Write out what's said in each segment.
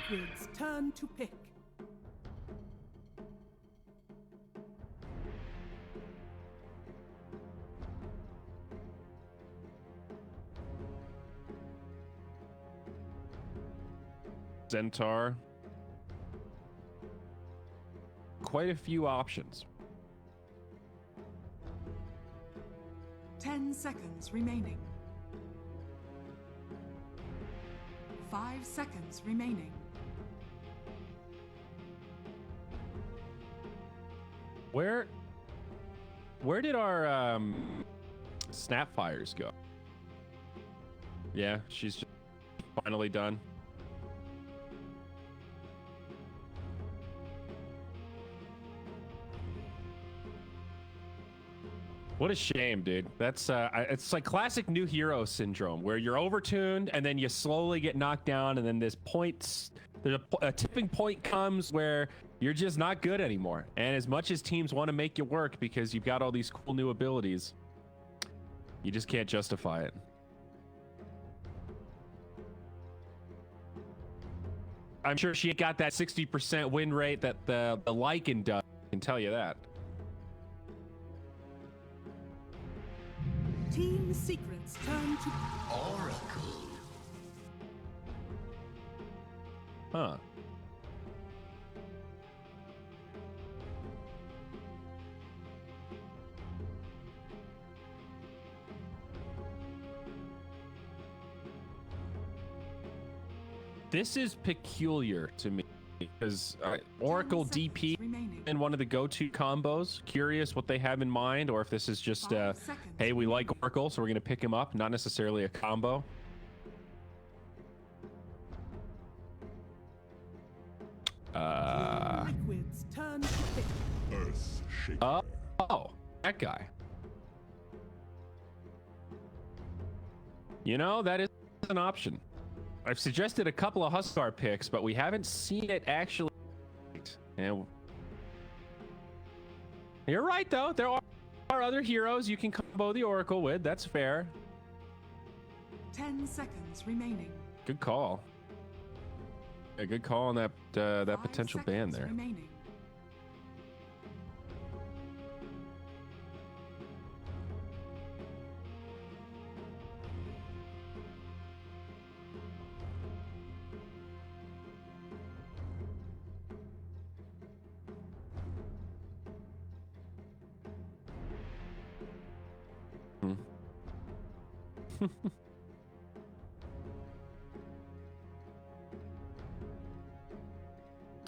Liquid's turn to pick. Centaur. Quite a few options. 10 seconds remaining. 5 seconds remaining. Where did our Snapfires go? Yeah, she's just finally done. What a shame, dude. That's it's like classic new hero syndrome, where you're overtuned and then you slowly get knocked down, and then there's a tipping point comes where you're just not good anymore. And as much as teams want to make you work because you've got all these cool new abilities, you just can't justify it. I'm sure she got that 60% win rate that the Lycan does. I can tell you that. Team Secret's turn to Oracle. Huh. This is peculiar to me because Oracle DP in one of the go-to combos. Curious what they have in mind, or if this is just hey, we like Oracle, so we're gonna pick him up, not necessarily a combo. Liquid's turn to pick. Earth Shaker. Oh, that guy. You know, that is an option. I've suggested a couple of Huskar picks, but we haven't seen it actually. And you're right, though. There are other heroes you can combo the Oracle with. That's fair. 10 seconds remaining. Good call. A good call on that that potential ban there. Remaining.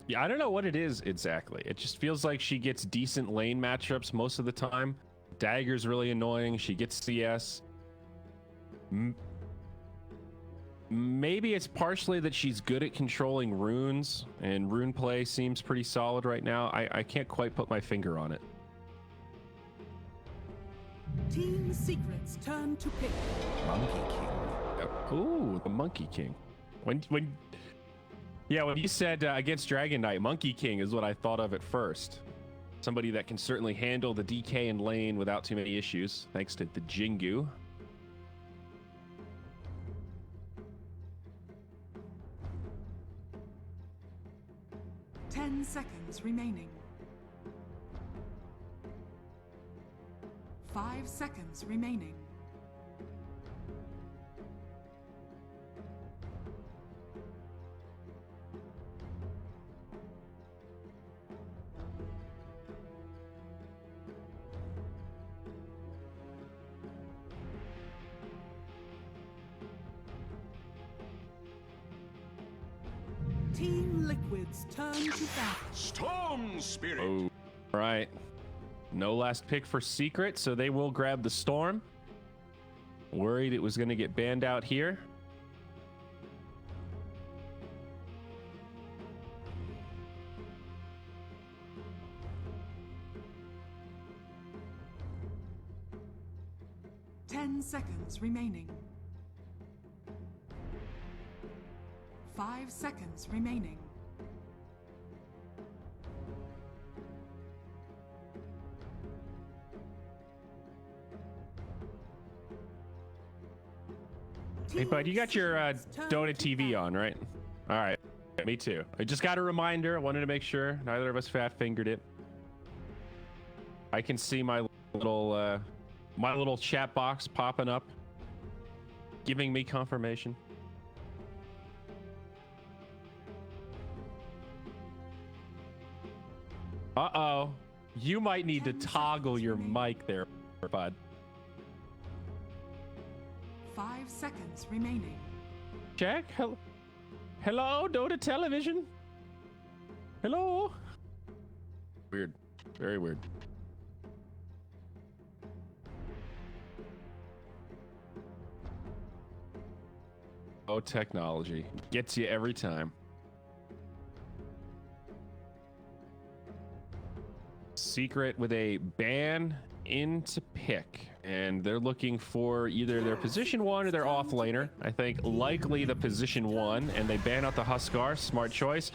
Yeah, I don't know what it is exactly. It just feels like she gets decent lane matchups most of the time. Dagger's really annoying. She gets CS. Maybe it's partially that she's good at controlling runes, and rune play seems pretty solid right now. I can't quite put my finger on it. Team Secret's turn to pick. Monkey King. Ooh, the Monkey King. When you said against Dragon Knight, Monkey King is what I thought of at first. Somebody that can certainly handle the DK and lane without too many issues, thanks to the Jingu. Ten seconds remaining. 5 seconds remaining. Team Liquid's turn to battle. Storm Spirit. Oh, right. No last pick for Secret, so they will grab the Storm. Worried it was going to get banned out here. Ten seconds remaining. 5 seconds remaining. Hey, bud, you got your Dota TV on, right? All right. Me too. I just got a reminder. I wanted to make sure neither of us fat fingered it. I can see my little chat box popping up, giving me confirmation. Uh-oh. You might need to toggle your mic there, bud. 5 seconds remaining. Check. Hello, Dota Television. Hello. Weird. Very weird. Oh, technology gets you every time. Secret with a ban into pick, and they're looking for either their position 1 or their off laner. I think likely the position 1, and they ban out the Huskar. Smart choice.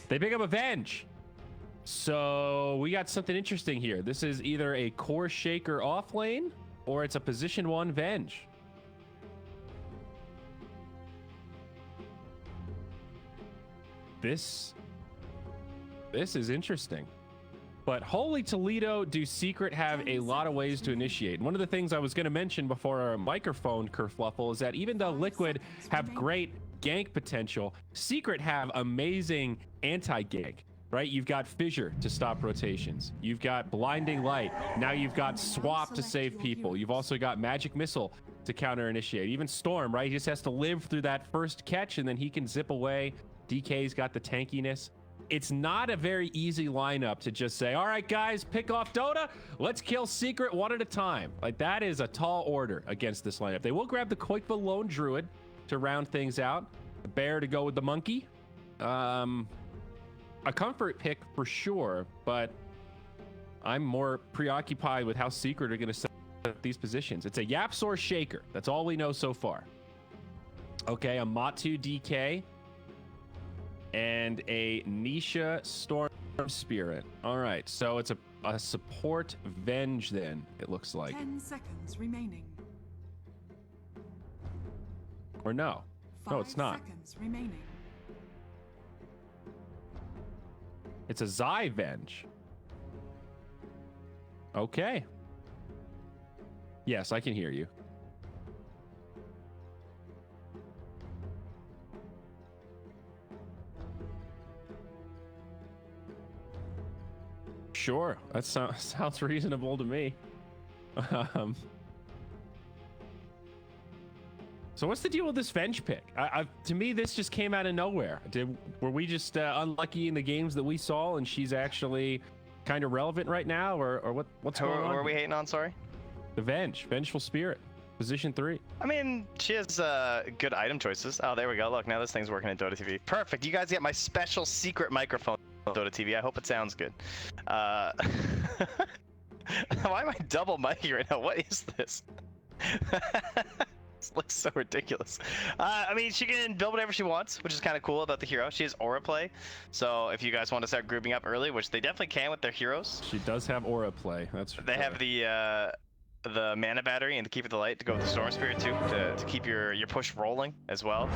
They pick up Avenge. So we got something interesting here. This is either a core shaker off lane or it's a position 1 Venge. This is interesting. But holy Toledo, do Secret have a lot of ways to initiate. One of the things I was going to mention before our microphone kerfluffle is that even though Liquid have great gank potential, Secret have amazing anti-gank, right? You've got Fissure to stop rotations. You've got Blinding Light. Now you've got Swap to save people. You've also got Magic Missile to counter initiate. Even Storm, right? He just has to live through that first catch and then he can zip away. DK's got the tankiness. It's not a very easy lineup to just say, all right, guys, pick off Dota. Let's kill Secret one at a time. Like, that is a tall order against this lineup. They will grab the Koikva Lone Druid to round things out. The Bear to go with the Monkey. A comfort pick for sure, but I'm more preoccupied with how Secret are going to set up these positions. It's a Yapsor Shaker. That's all we know so far. Okay, a Matu DK. And a Nisha Storm Spirit. All right, so it's a support Venge then, it looks like. 10 seconds remaining. Or no. No, it's not. 5 seconds remaining. It's a Zai Venge. Okay. Yes, I can hear you. Sure, that sounds reasonable to me. So what's the deal with this Venge pick? To me, this just came out of nowhere. Were we just unlucky in the games that we saw, and she's actually kind of relevant right now, or what's going on? Who are we hating on? Sorry. The Vengeful Spirit, position 3. I mean, she has good item choices. Oh, there we go. Look, now this thing's working in Dota TV. Perfect. You guys get my special secret microphone. Dota TV. I hope it sounds good. Why am I double miking right now? What is this? This looks so ridiculous. I mean, she can build whatever she wants, which is kind of cool about the hero. She has aura play, so if you guys want to start grouping up early, which they definitely can with their heroes. She does have aura play. That's they have the mana battery and to keep it the light to go with the Storm Spirit too, to keep your push rolling as well.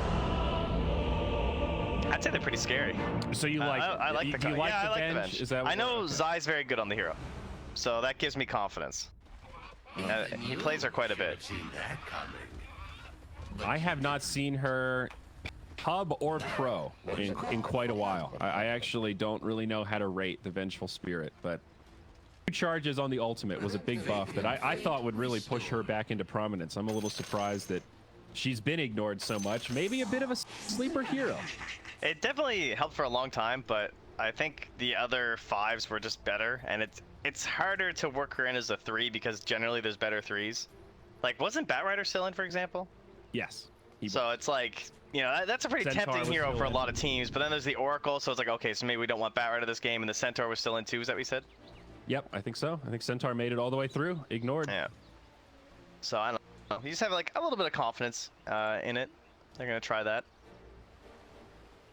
I'd say they're pretty scary. So you like? I like the like yeah, the I like Venge? the Venge. Is that? I know Zai's very good on the hero, so that gives me confidence. He plays her quite a bit. I have not seen her pub or pro in quite a while. I actually don't really know how to rate the Vengeful Spirit, but 2 charges on the ultimate was a big buff that I thought would really push her back into prominence. I'm a little surprised that she's been ignored so much. Maybe a bit of a sleeper hero. It definitely helped for a long time, but I think the other 5s were just better, and it's harder to work her in as a 3 because generally there's better 3s. Like, wasn't Batrider still in, for example? Yes. So it's like, you know, that's a pretty Centaur tempting hero for a in. lot of teams, but then there's the Oracle, so it's like, okay, so maybe we don't want Batrider this game, and the Centaur was still in too, is that what you said? Yep, I think so. I think Centaur made it all the way through, ignored. Yeah. So I don't know. You just have like a little bit of confidence in it. They're gonna try that.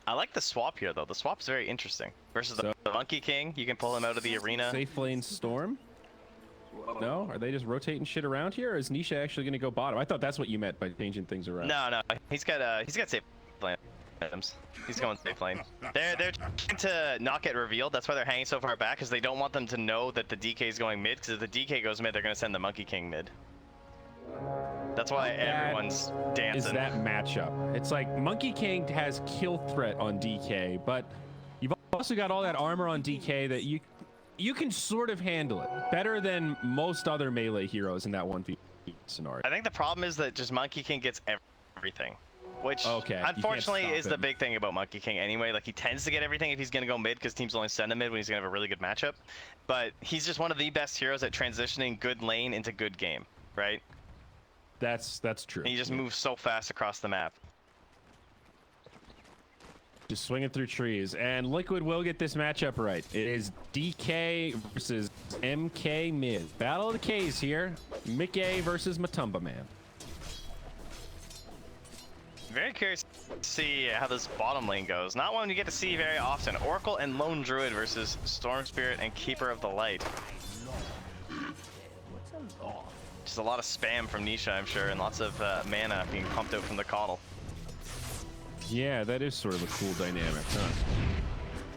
I like the swap here though. The swap's very interesting. Versus the Monkey King, you can pull him out of the arena. Safe lane Storm? No? Are they just rotating shit around here, or is Nisha actually gonna go bottom? I thought that's what you meant by changing things around. No, he's got safe lane. items. He's going safe lane. They're trying to not get revealed. That's why they're hanging so far back, because they don't want them to know that the DK is going mid. Because if the DK goes mid, they're going to send the Monkey King mid. That's why everyone's dancing. Is that matchup? It's like Monkey King has kill threat on DK, but you've also got all that armor on DK that you can sort of handle it better than most other melee heroes in that 1v scenario. I think the problem is that just Monkey King gets everything. Which, unfortunately, is the big thing about Monkey King anyway. Like, he tends to get everything if he's going to go mid, because teams only send him mid when he's going to have a really good matchup. But he's just one of the best heroes at transitioning good lane into good game, right? That's true. And he just moves so fast across the map. Just swinging through trees. And Liquid will get this matchup right. It is DK versus MK mid. Battle of the K's here. Mickey versus Matumba Man. Very curious to see how this bottom lane goes. Not one you get to see very often. Oracle and Lone Druid versus Storm Spirit and Keeper of the Light. Just a lot of spam from Nisha, I'm sure, and lots of mana being pumped out from the Coddle. Yeah, that is sort of a cool dynamic, huh?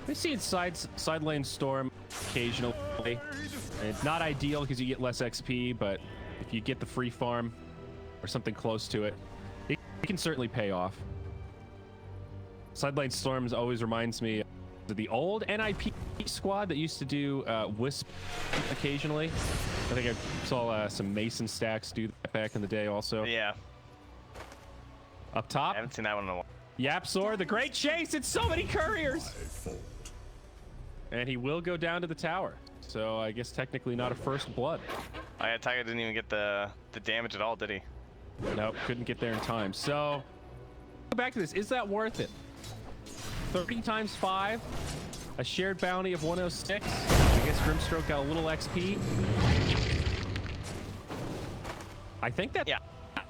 I see it side lane Storm occasionally. And it's not ideal because you get less XP, but if you get the free farm or something close to it, it can certainly pay off. Side lane Storms always reminds me of the old NIP squad that used to do Wisp occasionally. I think I saw some Mason stacks do that back in the day also. Yeah. Up top. I haven't seen that one in a while. Yapzor, the great chase. It's so many couriers. And he will go down to the tower. So I guess technically not a first blood. Oh yeah, Tiger didn't even get the damage at all, did he? Nope, couldn't get there in time. So, go back to this. Is that worth it? 30 times 5, a shared bounty of 106. I guess Grimstroke got a little XP. I think that. Yeah,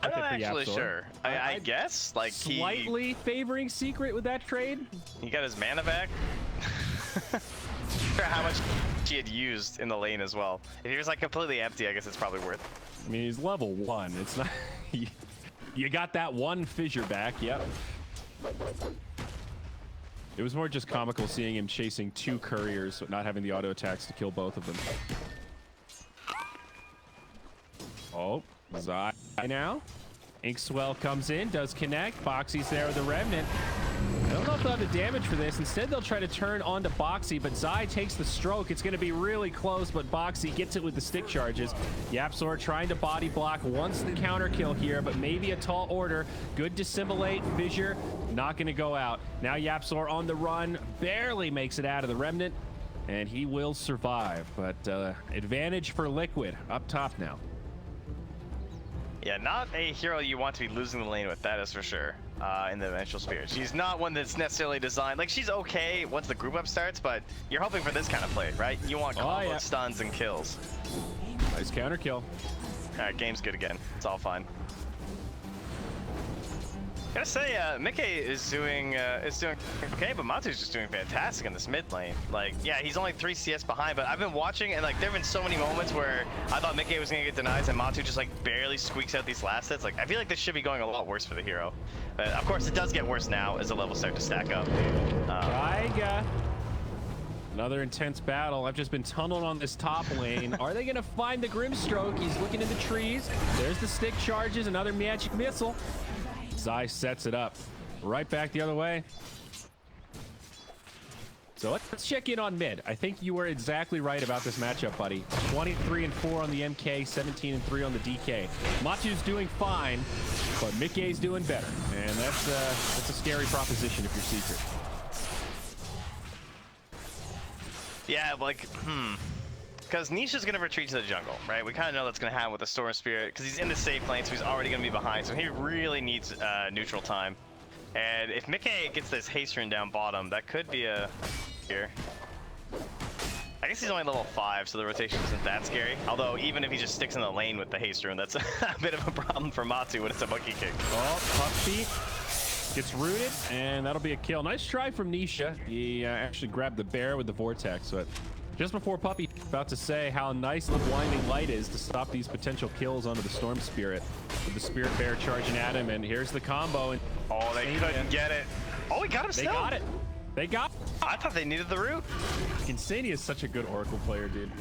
I'm not actually sure. I guess like slightly favoring Secret with that trade. He got his mana back. For how much he had used in the lane as well. If he was like completely empty, I guess it's probably worth. I mean, he's level 1. It's not. You got that one fissure back. Yep. It was more just comical seeing him chasing 2 couriers, but not having the auto attacks to kill both of them. Oh, Zai now. Inkswell comes in, does connect. Boxy's there with the Remnant. I don't know if they'll have the damage for this. Instead, they'll try to turn onto Boxy, but Zai takes the stroke. It's going to be really close, but Boxy gets it with the stick charges. Yapzor trying to body block, wants the counter kill here, but maybe a tall order. Good dissimulate, fissure, not going to go out. Now Yapzor on the run, barely makes it out of the Remnant, and he will survive. But advantage for Liquid up top now. Yeah, not a hero you want to be losing the lane with, that is for sure. In the Eventual Spirit. She's not one that's necessarily designed, like she's okay once the group up starts, but you're hoping for this kind of play, right? You want combo stuns and kills. Nice counter kill. Alright, game's good again. It's all fine. Gotta say, Mickey is doing okay, but Matu's just doing fantastic in this mid lane. Like, yeah, he's only 3 CS behind, but I've been watching, and like, there've been so many moments where I thought Mickey was gonna get denied, and Matu just like barely squeaks out these last hits. Like, I feel like this should be going a lot worse for the hero. But of course, it does get worse now as the levels start to stack up. Taiga. Another intense battle. I've just been tunneling on this top lane. Are they gonna find the Grimstroke? He's looking in the trees. There's the stick charges, another magic missile. Zai sets it up. Right back the other way. So let's check in on mid. I think you were exactly right about this matchup, buddy. 23-4 on the MK, 17-3 on the DK. Matu's doing fine, but Mickey's doing better. And that's a scary proposition if you're Secret. Yeah, like, because Nisha's going to retreat to the jungle, right? We kind of know that's going to happen with the Storm Spirit, because he's in the safe lane, so he's already going to be behind, so he really needs neutral time. And if Mickey gets this haste rune down bottom, that could be a... here. I guess he's only level 5, so the rotation isn't that scary. Although, even if he just sticks in the lane with the haste rune, that's a bit of a problem for Matu when it's a Monkey King. Oh, Puffy gets rooted, and that'll be a kill. Nice try from Nisha. He actually grabbed the bear with the Vortex, but just before Puppy about to say how nice the Blinding Light is to stop these potential kills onto the Storm Spirit. With the Spirit Bear charging at him, and here's the combo. And oh, they couldn't get it. Oh, we got him They still. got it. They got I thought they needed the root. Insania is such a good Oracle player, dude.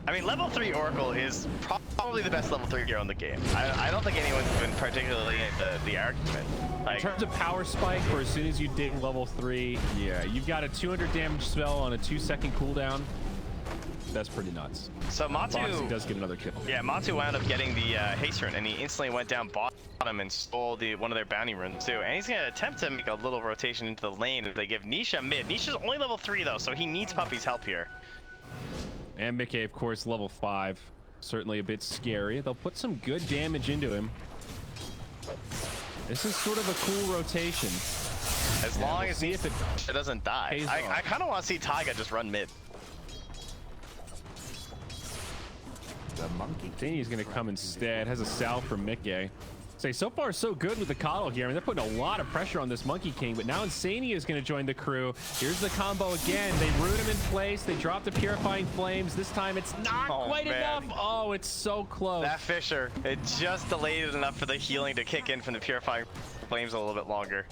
I mean, level 3 Oracle is probably the best level 3 hero in the game. I don't think anyone's been particularly in the argument. In Like, terms of power spike, for as soon as you dig level 3, yeah, you've got a 200 damage spell on a 2-second cooldown. That's pretty nuts. so Foxy Matu, does get another kill. yeah, Matu wound up getting the haste rune, and he instantly went down bottom and stole one of their bounty runes too. And he's gonna attempt to make a little rotation into the lane if they give Nisha mid. Nisha's only level 3 though, so he needs Puppy's help here. And Mickey, of course, level 5. Certainly a bit scary. They'll put some good damage into him. This is sort of a cool rotation. As long we'll as see if it doesn't die. pays I off. kind of want to see Taiga just run mid. The monkey Insania's going to come instead. Has a sal from Mickey. Say, so far so good with the coddle here. I mean, they're putting a lot of pressure on this Monkey King, but now Insania is going to join the crew. Here's the combo again. They root him in place. They drop the Purifying Flames. This time it's not quite man. enough. Oh, it's so close. That Fisher, it just delayed it enough for the healing to kick in from the Purifying Flames a little bit longer.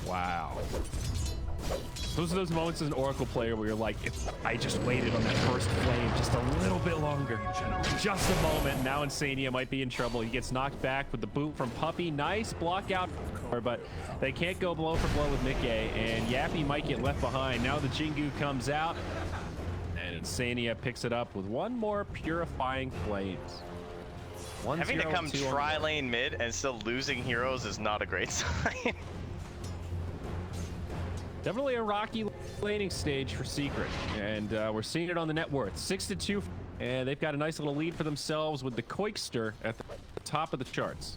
Wow. Those are those moments as an Oracle player where you're like, if I just waited on that first flame just a little bit longer, just a moment, now Insania might be in trouble. He gets knocked back with the boot from Puppy. Nice block out, but they can't go blow for blow with Mickey, and Yappy might get left behind. Now the Jingu comes out, and Insania picks it up with one more Purifying Flames. Having to come 1-0-2 on tri-lane mid and still losing heroes is not a great sign. Definitely a rocky laning stage for Secret, and we're seeing it on the net worth. 6-2, and they've got a nice little lead for themselves with the Koikster at the top of the charts.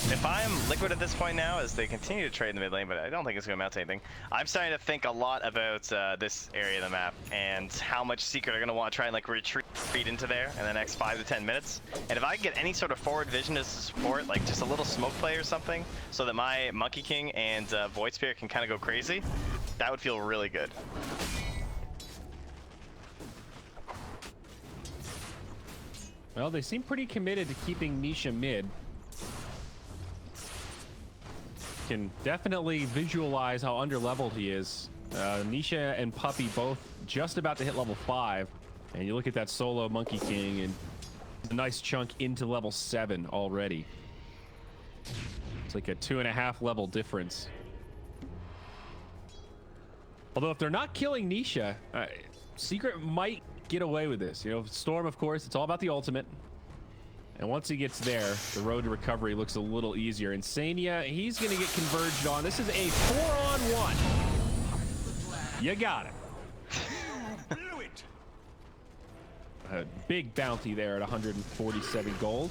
If I'm Liquid at this point now, as they continue to trade in the mid lane, but I don't think it's going to amount to anything, I'm starting to think a lot about this area of the map and how much Secret are going to want to try and like retreat into there in the next 5 to 10 minutes. And if I can get any sort of forward vision as support, like just a little smoke play or something, so that my Monkey King and Void Spirit can kind of go crazy, that would feel really good. Well, they seem pretty committed to keeping Nisha mid. Can definitely visualize how underleveled he is. Nisha and Puppy both just about to hit level 5. And you look at that solo Monkey King, and a nice chunk into level 7 already. It's like a 2.5 level difference. Although if they're not killing Nisha, Secret might get away with this. You know, Storm, of course, it's all about the ultimate. And once he gets there, the road to recovery looks a little easier. Insania, he's going to get converged on. This is a 4-on-1. You got it. blew it. A big bounty there at 147 gold.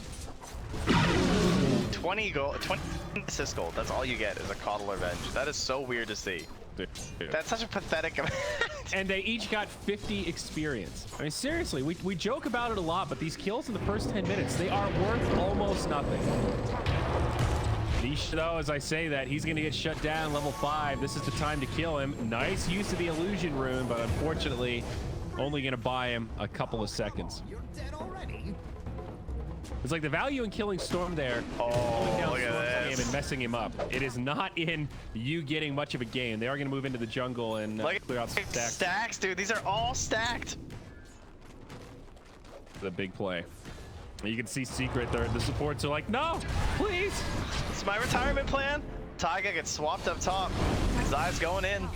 20 gold, 20 assist gold. That's all you get is a Coddle Revenge. That is so weird to see. That's such a pathetic amount. And they each got 50 experience. I mean, seriously, we joke about it a lot, but these kills in the first 10 minutes, they are worth almost nothing. Nish, though, as I say that, he's going to get shut down level 5. This is the time to kill him. Nice use of the illusion rune, but unfortunately, only going to buy him a couple of seconds. You're dead already. It's like the value in killing Storm there. Oh, down look at Storm's this. game and messing him up. It is not in you getting much of a gain. They are going to move into the jungle and clear out some stacks. Stacks, dude. These are all stacked. The big play. You can see Secret there. The supports are like, no, please. It's my retirement plan. Taiga gets swapped up top. Zai's going in.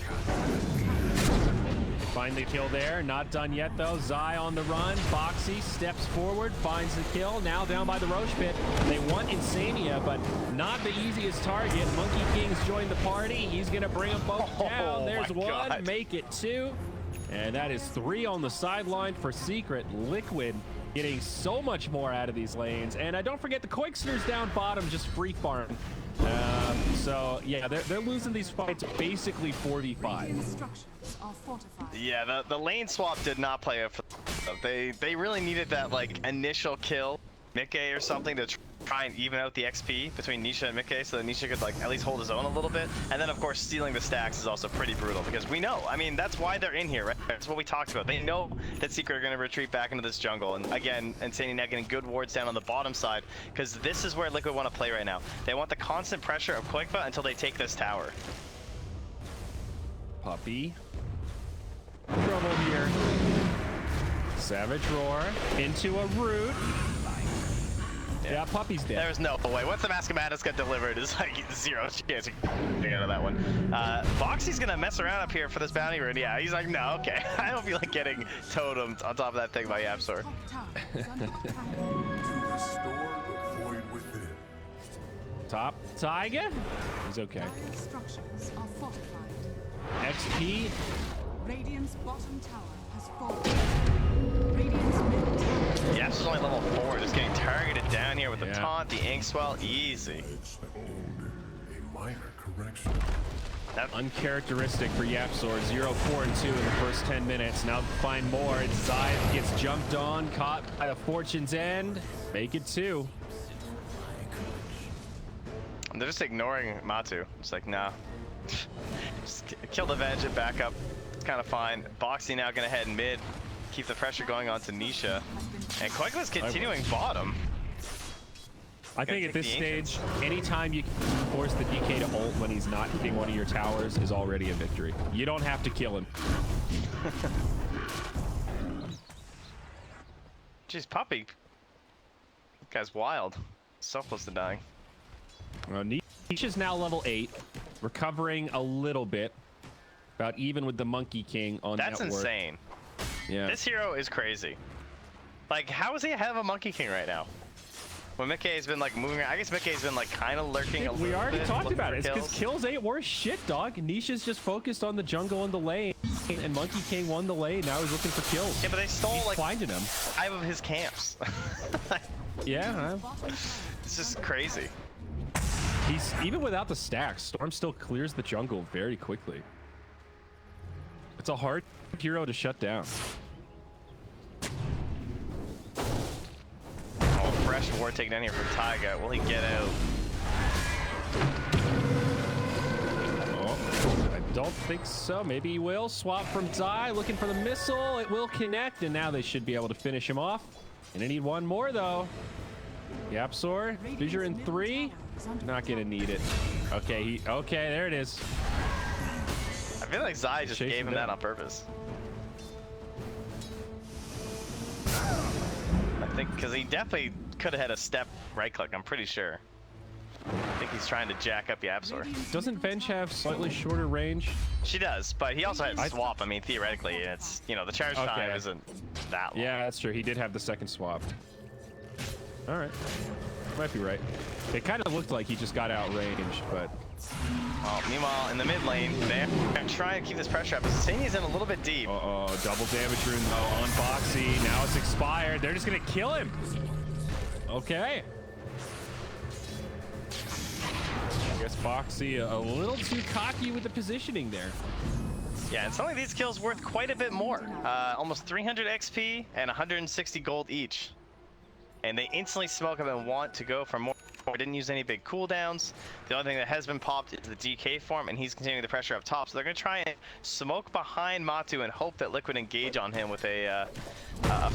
Find the kill there. Not done yet, though. Zai on the run. Foxy steps forward, finds the kill. Now down by the Roche pit. They want Insania, but not the easiest target. Monkey King's joined the party. He's going to bring them both down. There's my one. God. Make it 2. And that is 3 on the sideline for Secret. Liquid getting so much more out of these lanes. And don't forget the Koiksters down bottom just free farm. So, yeah, they're losing these fights basically 4v5. Structures are fortified. Yeah, the lane swap did not play up for them. They really needed that like initial kill, Mickey or something, to try and even out the XP between Nisha and Mickey so that Nisha could like at least hold his own a little bit. And then of course stealing the stacks is also pretty brutal because we know, I mean, that's why they're in here, right? That's what we talked about. They know that Secret are going to retreat back into this jungle. And again, Insane now getting good wards down on the bottom side because this is where Liquid want to play right now. They want the constant pressure of Quickfoot until they take this tower. Puppy. Trouble here. Savage Roar into a root. Yeah, Puppy's dead. There's no way. Once the Mask of Madness got delivered, it's like 0 chance of getting out of that one. Foxy's gonna mess around up here for this bounty rune. Yeah, he's like, no, okay. I don't feel like getting totemed on top of that thing by Yapsor. Top tower is under attack. To restore the void within. Top Tiger. He's okay. Dire structures are fortified. XP. Radiant's bottom tower has fallen. Radiant's mid tower. Yapsor's only level 4, just getting targeted down here with the Yeah. taunt, the ink swell, easy. It's owned a minor correction. Uncharacteristic for Yapsor. 0, 4, and 2 in the first 10 minutes. Now find more. It's Zai gets jumped on, caught by the Fortune's End. Make it 2. They're just ignoring Matu. It's like, nah. Just kill the Veg and back up. It's kind of fine. Boxy now gonna head mid. Keep the pressure going on to Nisha. And Quake's continuing bottom. I think at take this the stage, Ancients. anytime you can force the DK to ult when he's not hitting one of your towers is already a victory. You don't have to kill him. Jeez, Puppy. That guy's wild. So close to dying. Nisha's now level 8, recovering a little bit. About even with the Monkey King on That's network. insane. Yeah. This hero is crazy. Like, how is he ahead of a Monkey King right now? When Mickey's been like moving, I guess Mickey's been like kind of lurking a little bit. We already talked looking about for it. It's because kills ain't worth shit, dog. Nisha's just focused on the jungle and the lane, and Monkey King won the lane. Now he's looking for kills. Yeah, but they stole He's like finding him. 5 of his camps. Yeah, It's just crazy. he's even without the stacks. Storm still clears the jungle very quickly. It's a hard hero to shut down. Oh, fresh ward taken down here from Taiga. Will he get out? Oh, I don't think so. Maybe he will. Swap from Zai, looking for the missile. It will connect, and now they should be able to finish him off. And they need one more, though. Yapsor, Fissure in 3. Not gonna need it. Okay, okay, there it is. I feel like Zai just Chasing gave him down. that on purpose. I think because he definitely could have had a step right click, I'm pretty sure. I think he's trying to jack up Yapsor. Doesn't Venge have slightly shorter range? She does, but he also has swap. I mean, theoretically, it's, you know, the charge time Okay. isn't that long. Yeah, that's true. He did have the second swap. All right. Might be right. It kind of looked like he just got outranged, but... Well, meanwhile, in the mid lane, they're trying to keep this pressure up. Senia's in a little bit deep. Uh-oh, double damage rune, though, on Boxy. Now it's expired. They're just going to kill him. Okay. I guess Boxy a little too cocky with the positioning there. Yeah, and some of these kills worth quite a bit more. Almost 300 XP and 160 gold each. And they instantly smoke him and want to go for more. Didn't use any big cooldowns. The only thing that has been popped is the DK form, and he's continuing the pressure up top. So they're going to try and smoke behind Matu and hope that Liquid engage on him with a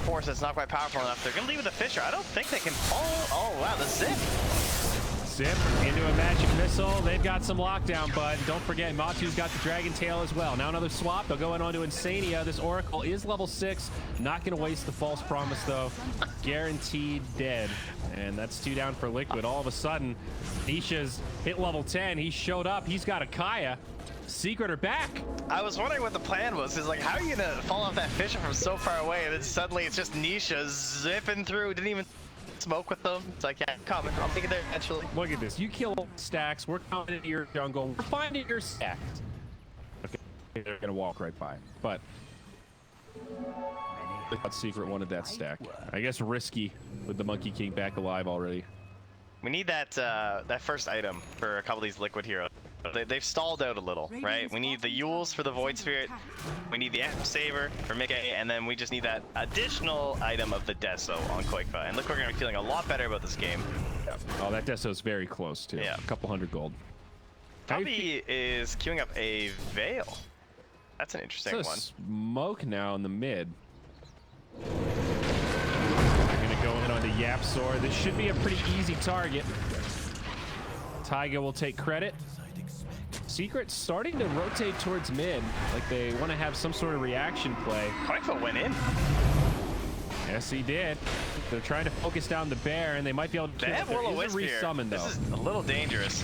force that's not quite powerful enough. They're going to leave with the Fissure. I don't think they can follow. Oh, wow, the Zip. Zip into a magic missile. They've got some lockdown, bud. Don't forget, Matu's got the Dragon Tail as well. Now another swap. They'll go in onto Insania. This Oracle is level 6. Not going to waste the false promise, though. Guaranteed dead. And that's 2 down for Liquid. All of a sudden, Nisha's hit level 10. He showed up. He's got a Kaya. Secret are back. I was wondering what the plan was. Is like, how are you going to fall off that Fissure from so far away? And then suddenly it's just Nisha zipping through. Didn't even smoke with them. It's like, yeah, coming. I'll take it there eventually. Look at this. You kill stacks. We're coming into your jungle. We're finding your stacks. Okay, they're going to walk right by. But I thought Secret wanted that stack. I guess risky with the Monkey King back alive already. We need that that first item for a couple of these Liquid heroes. They've stalled out a little, right? We need the Yules for the Void Spirit. We need the F Saver for Mickey, and then we just need that additional item of the Deso on Quakefa. And look, we're going to be feeling a lot better about this game. Oh, that Deso's very close too. Yeah. A couple hundred gold. How you Puppy is queuing up a Veil. That's an interesting It's a one. smoke now in the mid. They're gonna go in on the Yapzor. This should be a pretty easy target. Taiga will take credit. Secret starting to rotate towards mid, like they want to have some sort of reaction play. Quitefoot went in. Yes, he did. They're trying to focus down the bear, and they might be able to They kill have it. There Will-O is a Wisp here. resummon, though. This is a little dangerous.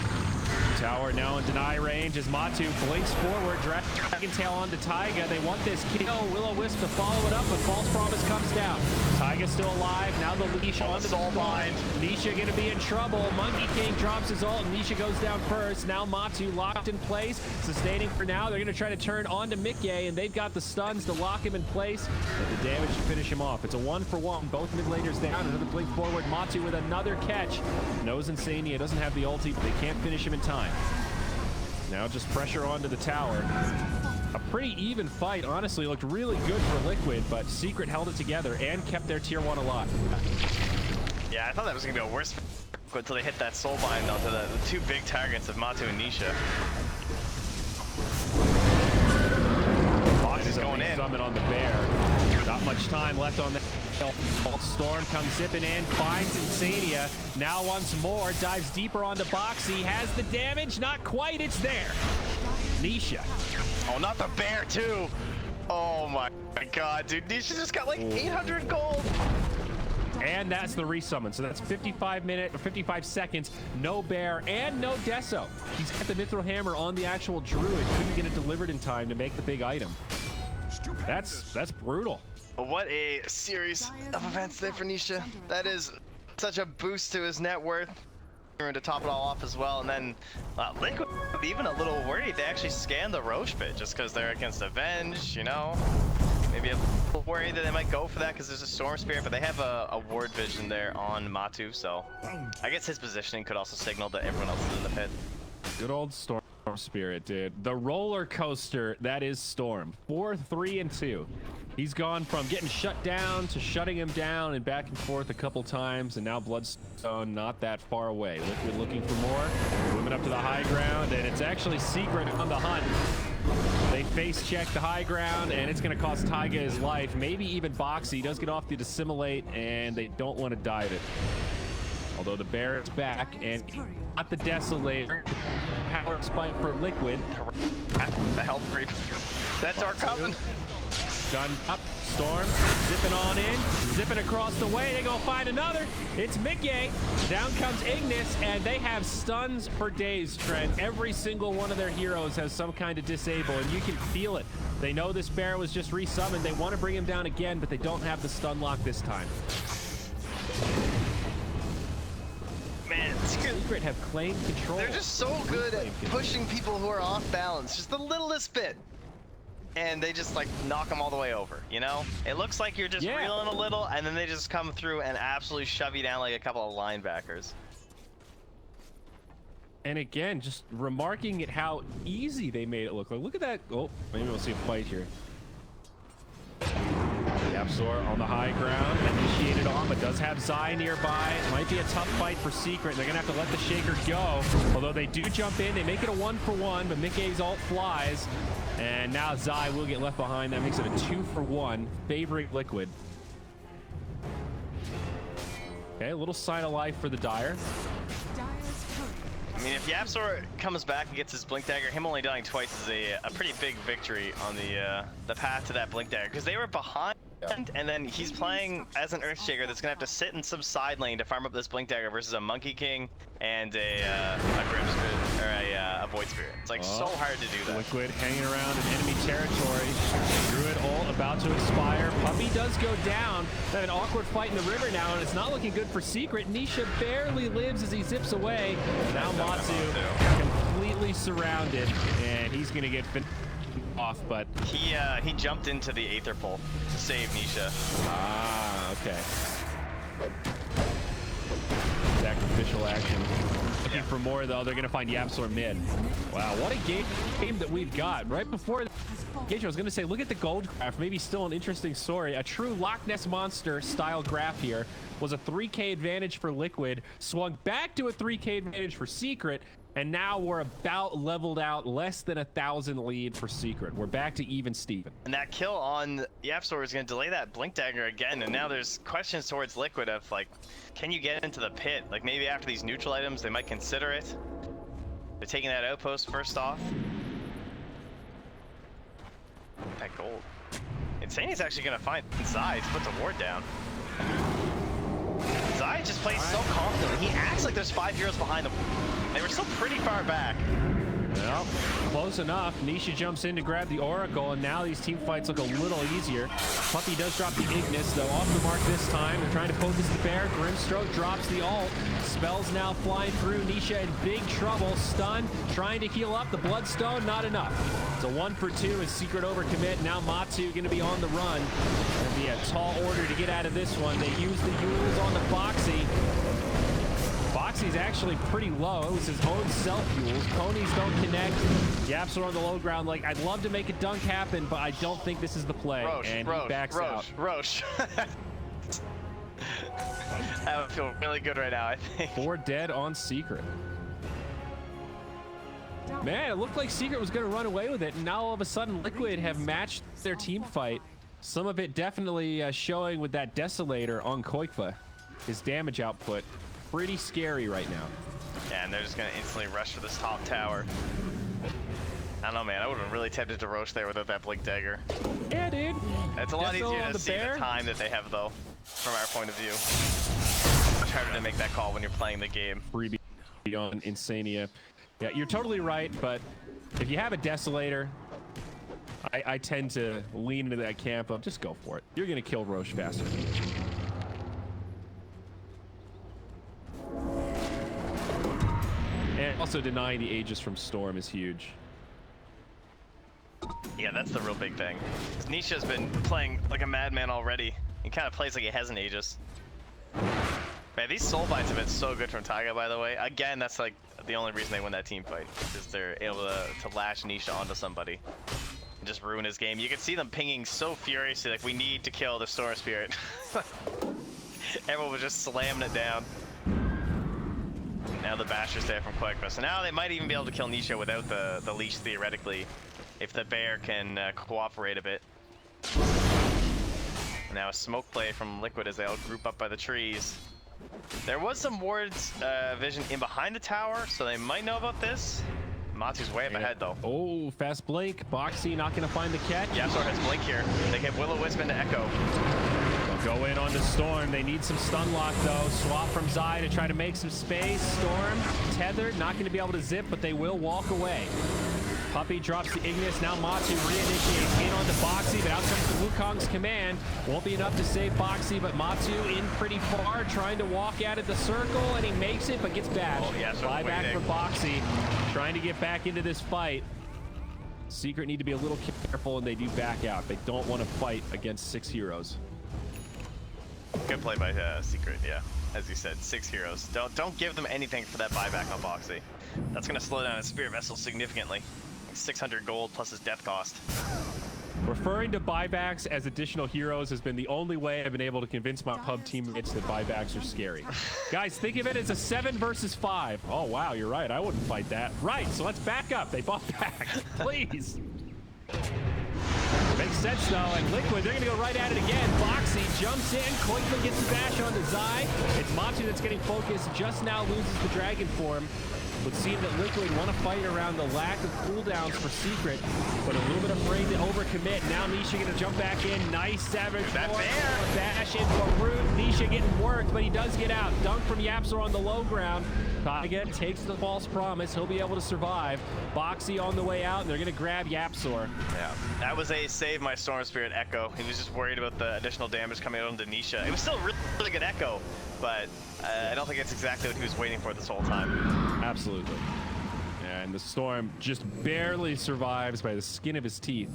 Tower now in deny range as Matu blinks forward, Dragon Tail onto Taiga. They want this kill. Will-O-Wisp to follow it up, but False Promise comes down. Taiga's still alive. Now the leash on the Soulbind. Nisha gonna be in trouble. Monkey King drops his ult, and Nisha goes down first. Now Matu locked in place, sustaining for now. They're gonna try to turn onto Mickey, and they've got the stuns to lock him in place, but the damage to finish him off. It's a 1-for-1. Both mid laners down. Another blink forward. Matu with another catch. Knows Insania doesn't have the ulti, but they can't finish him in time. Now just pressure onto the tower. A pretty even fight, honestly. Looked really good for Liquid, but Secret held it together and kept their tier 1 alive. Yeah, I thought that was going to be a worse until they hit that Soulbind onto the two big targets of Matu and Nisha. Fox is going in. Summon on the bear. Not much time left on that. Storm comes zipping in, finds Insania. Now once more, dives deeper onto Boxy. Has the damage? Not quite, it's there. Nisha. Oh, not the bear, too. Oh my god, dude. Nisha just got like 800 gold. And that's the resummon. So that's 55 seconds. No bear and no Deso. He's got the Mithril Hammer on the actual Druid. Couldn't get it delivered in time to make the big item. That's brutal. What a series of events there for Nisha. That is such a boost to his net worth. To top it all off as well, and then Liquid even a little worried. They actually scanned the Roche pit just because they're against Avenge, you know. Maybe a little worried that they might go for that because there's a Storm Spirit, but they have a ward vision there on Matu, so I guess his positioning could also signal that everyone else is in the pit. Good old Storm Spirit, dude. The roller coaster that is Storm. 4, 3, and 2. He's gone from getting shut down to shutting him down and back and forth a couple times, and now Bloodstone not that far away. Liquid looking for more. Moving up to the high ground, and it's actually Secret on the hunt. They face check the high ground, and it's going to cost Taiga his life. Maybe even Boxy. He does get off the Dissimulate, and they don't want to dive it. Although the bear is back, and got the Desolator. Power spike for Liquid. The health creep. That's our coven. Gun up, Storm, zipping on in, zipping across the way. They go find another. It's Mickey. Down comes Ignis, and they have stuns for days, Trent. Every single one of their heroes has some kind of disable, and you can feel it. They know this bear was just resummoned. They want to bring him down again, but they don't have the stun lock this time. Man, Secret have claimed control. they're just so good at pushing people who are off balance, just the littlest bit. And they just like knock them all the way over, you know? It looks like you're just reeling a little, and then they just come through and absolutely shove you down like a couple of linebackers. And again, just remarking at how easy they made it look. Like, look at that. Oh, maybe we'll see a fight here. Yapzor on the high ground, initiated on, but does have Zai nearby. It might be a tough fight for Secret. They're gonna have to let the Shaker go. Although they do jump in, they make it a 1-for-1, but Mickey's ult flies. And now Zai will get left behind. That makes it a 2-for-1, favoring Liquid. Okay, a little sign of life for the Dire. I mean, if Yapzor comes back and gets his Blink Dagger, him only dying twice is a pretty big victory on the path to that Blink Dagger, because they were behind, and then he's playing as an Earthshaker that's gonna have to sit in some side lane to farm up this Blink Dagger versus a Monkey King and a Grim Spirit, or a Void Spirit. It's like so hard to do that. Liquid hanging around in enemy territory. Druid ult about to expire. Puppy does go down. They have an awkward fight in the river now, and it's not looking good for Secret. Nisha barely lives as he zips away. Now Matsu completely surrounded, and he's gonna get off, but he jumped into the Aether Pole to save Nisha. Ah, okay. Sacrificial action. Looking for more though. They're gonna find Yapzor mid. Wow, what a game that we've got. Right before has fallen. Gage, I was gonna say, look at the gold graph. Maybe still an interesting story. A true Loch Ness Monster style graph here was a 3K advantage for Liquid, swung back to a 3K advantage for Secret, and now we're about leveled out, less than 1,000 lead for Secret. We're back to even Steven. And that kill on Yapsor is going to delay that Blink Dagger again, and now there's questions towards Liquid of, like, can you get into the pit? Like, maybe after these neutral items, they might consider it. They're taking that outpost first off. That gold. Insania's actually going to find Zai to put the ward down. Zai just plays so confidently. He acts like there's 5 heroes behind him. They were still pretty far back. Well, close enough. Nisha jumps in to grab the Oracle, and now these team fights look a little easier. Puppey does drop the Ignis, though off the mark this time. They're trying to focus the bear. Grimstroke drops the ult. Spells now flying through. Nisha in big trouble. Stun, trying to heal up. The Bloodstone, not enough. It's a 1 for 2 as Secret overcommit. Now Matu going to be on the run. Going to be a tall order to get out of this one. They use the Yules on the Foxy. Foxy's actually pretty low. It was his own self-fuels. Ponies don't connect. Yaps are on the low ground. Like, I'd love to make a dunk happen, but I don't think this is the play. And he backs out. Roche. That would feel really good right now, I think. 4 dead on Secret. Man, it looked like Secret was going to run away with it, and now all of a sudden Liquid have matched their team fight. Some of it definitely showing with that Desolator on Koikva. His damage output. Pretty scary right now. Yeah, and they're just gonna instantly rush for this top tower. I don't know, man. I would have been really tempted to Roche there without that Blink Dagger. Yeah, dude. It's a lot Death easier on to the see bear. the time that they have, though, from our point of view. Much harder to make that call when you're playing the game. Freebie on Insania. Yeah, you're totally right, but if you have a Desolator, I tend to lean into that camp of just go for it. You're gonna kill Roche faster. And also denying the Aegis from Storm is huge. Yeah, that's the real big thing. Nisha's been playing like a madman already. He kind of plays like he has an Aegis. Man, these soul bites have been so good from Taiga, by the way. Again, that's like the only reason they win that team fight, is they're able to lash Nisha onto somebody and just ruin his game. You can see them pinging so furiously, like, we need to kill the Storm Spirit. Everyone was just slamming it down. Now the Basher's there from Koikva. So now they might even be able to kill Nisha without the leash, theoretically, if the bear can cooperate a bit. Now a smoke play from Liquid as they all group up by the trees. There was some wards vision in behind the tower, so they might know about this. Matu's way up ahead, though. Oh, fast blink. Boxy not going to find the catch. Yapsor has blink here. They get Will-O-Wisp into Echo. They'll go in on the Storm. They need some stun lock, though. Swap from Zai to try to make some space. Storm tethered, not going to be able to zip, but they will walk away. Puppey drops the Ignis. Now Matu reinitiates in onto Boxy, but out comes the Wukong's command. Won't be enough to save Boxy, but Matu in pretty far, trying to walk out of the circle, and he makes it, but gets bashed. Oh, yeah, so Buyback for Boxy, trying to get back into this fight. Secret need to be a little careful, and they do back out. They don't want to fight against 6 heroes. Good play by Secret, yeah. As you said, 6 heroes. Don't give them anything for that buyback on Boxy. That's going to slow down his Spirit Vessel significantly. 600 gold plus his death cost. Referring to buybacks as additional heroes has been the only way I've been able to convince my pub teammates that buybacks are scary. Guys, think of it as a 7 versus 5. Oh, wow, you're right. I wouldn't fight that. Right, so let's back up. They bought back. Please. Makes sense, though. And Liquid, they're going to go right at it again. Boxy jumps in. Koikva gets the bash on the Zai. It's Matu that's getting focused. Just now loses the dragon form. Would seem that Liquid want to fight around the lack of cooldowns for Secret, but a little bit afraid to overcommit. Now Nisha going to jump back in. Nice savage bash in for Root. Nisha getting worked, but he does get out. Dunk from Yapsor on the low ground. Taiga takes the false promise. He'll be able to survive. Boxy on the way out, and they're going to grab Yapsor. Yeah, that was a save my Storm Spirit Echo. He was just worried about the additional damage coming out onto Nisha. It was still really, really good Echo, but I don't think it's exactly what he was waiting for this whole time. Absolutely. And the Storm just barely survives by the skin of his teeth.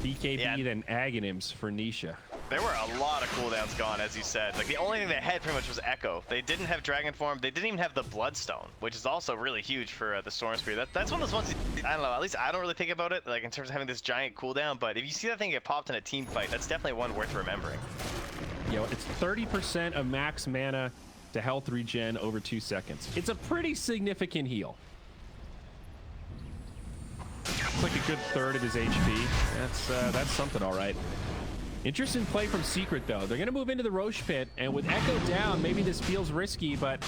BKB, then Aghanims for Nisha. There were a lot of cooldowns gone, as you said. Like, the only thing they had pretty much was Echo. They didn't have Dragon Form. They didn't even have the Bloodstone, which is also really huge for the Storm Spear. That's one of those ones, I don't know, at least I don't really think about it, like, in terms of having this giant cooldown, but if you see that thing get popped in a team fight, that's definitely one worth remembering. Yo, it's 30% of max mana to health regen over 2 seconds. It's a pretty significant heal. It's like a good third of his HP. That's something, all right. Interesting play from Secret, though. They're going to move into the Roche Pit, and with Echo down, maybe this feels risky, but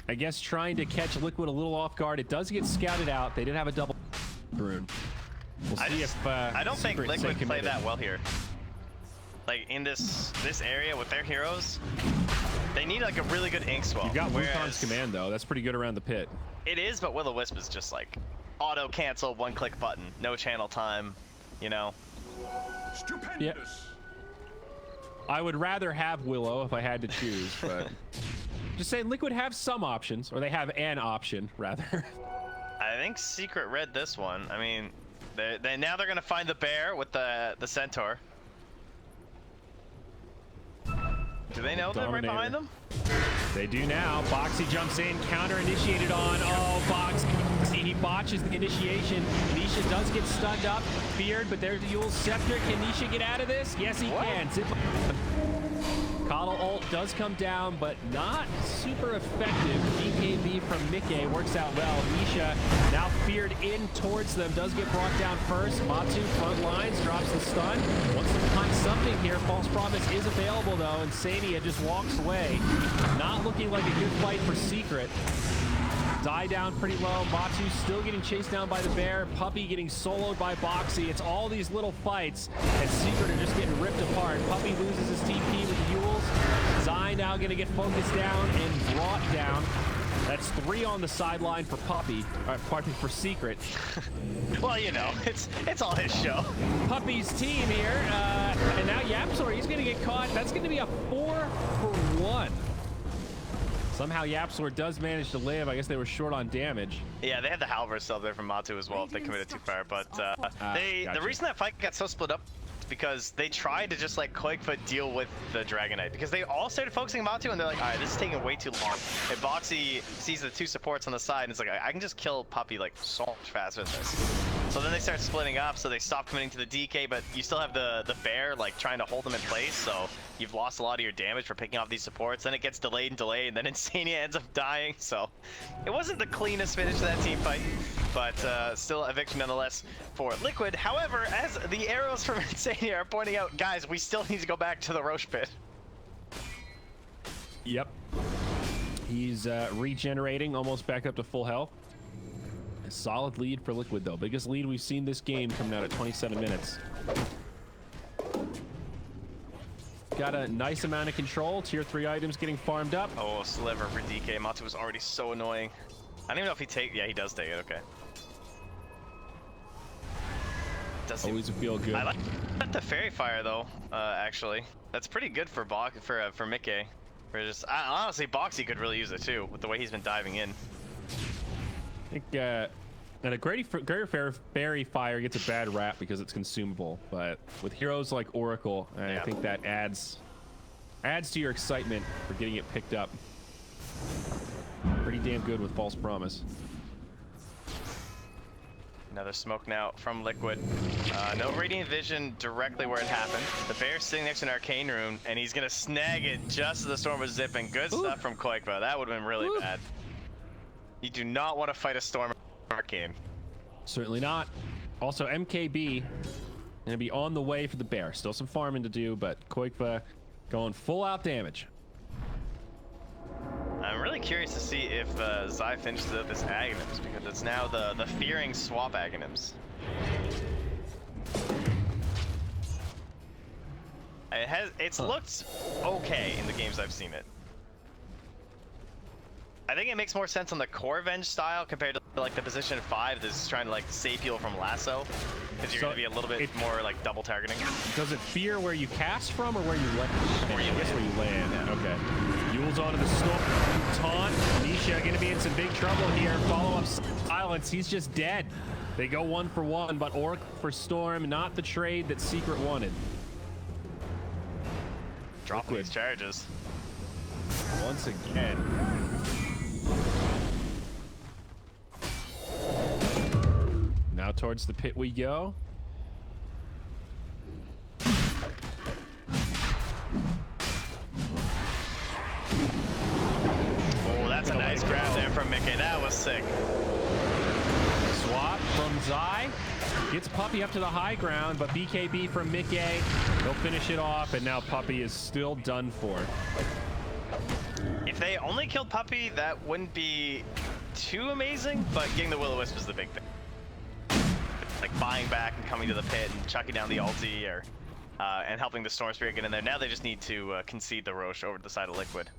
I guess trying to catch Liquid a little off guard. It does get scouted out. They did have a double rune. We'll see if I don't think Secret Liquid stay play committed. that well here. Like, in this area with their heroes, they need, like, a really good ink swell. You've got whereas Wukong's command, though. That's pretty good around the pit. It is, but Will-O-Wisp is just, like, auto-cancel, one-click button. No channel time, you know? Stupendous. Yep. I would rather have Willow if I had to choose, but just saying Liquid have some options, or they have an option, rather. I think Secret read this one. I mean, now they're gonna find the bear with the Centaur. Do they know they're right behind them? They do now. Boxy jumps in, counter initiated on. Oh, Boxy. He botches the initiation. Nisha does get stunned up, feared, but there's the Yule's Scepter. Can Nisha get out of this? Yes, he can. Coddle ult does come down, but not super effective. BKB from Mickey works out well. Nisha now feared in towards them, does get brought down first. Matu front lines, drops the stun. Wants to find something here. False Promise is available though, and Sania just walks away. Not looking like a good fight for Secret. Die down pretty low. Matu still getting chased down by the bear. Puppy getting soloed by Boxy. It's all these little fights, and Secret are just getting ripped apart. Puppy loses his TP with the Yules. Zai now going to get focused down and brought down. That's 3 on the sideline for Puppy. Pardon me, for Secret. Well, you know, it's all his show. Puppy's team here, and now Yapsor, he's going to get caught. That's going to be a 4-for-1. Somehow Yapsor does manage to live. I guess they were short on damage. Yeah, they had the halberd still there from Matu as well if they committed too far. But Gotcha. the reason that fight got so split up is because they tried to just let Quakefoot deal with the Dragonite. Because they all started focusing Matu and they're like, all right, this is taking way too long. And Boxy sees the 2 supports on the side and it's like, I can just kill Puppy like so much faster than this. So then they start splitting up, so they stop committing to the DK, but you still have the bear like trying to hold them in place, so you've lost a lot of your damage for picking off these supports. Then it gets delayed, and then Insania ends up dying, so it wasn't the cleanest finish to that team fight, but still a victory nonetheless for Liquid. However, as the arrows from Insania are pointing out, guys, we still need to go back to the Roche Pit. Yep. He's regenerating, almost back up to full health. A solid lead for Liquid, though. Biggest lead we've seen this game coming out at 27 minutes. Got a nice amount of control. Tier 3 items getting farmed up. Oh, sliver for DK. Matu was already so annoying. I don't even know if he yeah, he does take it, okay. Does Always feel good. I like the Fairy Fire though, actually. That's pretty good for Mickey. Honestly, Boxy could really use it too, with the way he's been diving in. I think and a greater fairy fire gets a bad rap because it's consumable, but with heroes like Oracle, I think that adds to your excitement for getting it picked up. Pretty damn good with False Promise. Another smoke now from Liquid. No Radiant Vision directly where it happened. The bear's sitting next to an Arcane Rune, and he's gonna snag it just as the storm was zipping. Good stuff from Quakefoot. That would have been really bad. You do not want to fight a storm Arcane. Certainly not. Also, MKB gonna be on the way for the bear. Still some farming to do, but Quakefoot going full out damage. I'm really curious to see if Zai finishes up this Aghanims, because it's now the Fearing swap Aghanims. It's looked okay in the games I've seen it. I think it makes more sense on the Core Venge style compared to like the position 5 that's trying to like save people from lasso, because you're going to be a little bit more like double targeting. Does it fear where you cast from or where you land? Where you land. Yeah. Okay. Yule's onto the storm. Taunt. Nisha going to be in some big trouble here. Follow up silence. He's just dead. They go 1 for 1, but Oracle for Storm, not the trade that Secret wanted. dropping these charges. Once again. Now towards the pit we go. Oh, that's a nice grab there from Mickey. That was sick. Swap from Zai. Gets Puppy up to the high ground, but BKB from Mickey. They'll finish it off, and now Puppy is still done for. If they only killed Puppy, that wouldn't be too amazing, but getting the Will-O-Wisp is the big thing. Like buying back and coming to the pit and chucking down the ulti, or and helping the Storm Spirit get in there. Now they just need to concede the Roche over to the side of Liquid.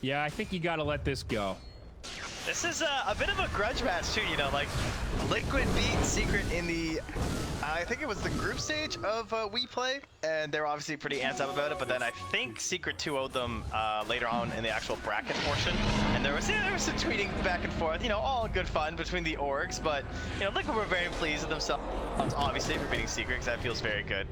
Yeah, I think you gotta let this go. This is a bit of a grudge match too, you know, like Liquid beat Secret in the, I think it was the group stage of We Play, and they're obviously pretty amped up about it, but then I think Secret 2-0'd them later on in the actual bracket portion, and there was some tweeting back and forth, you know, all good fun between the orgs, but, you know, Liquid were very pleased with themselves, obviously, for beating Secret, because that feels very good.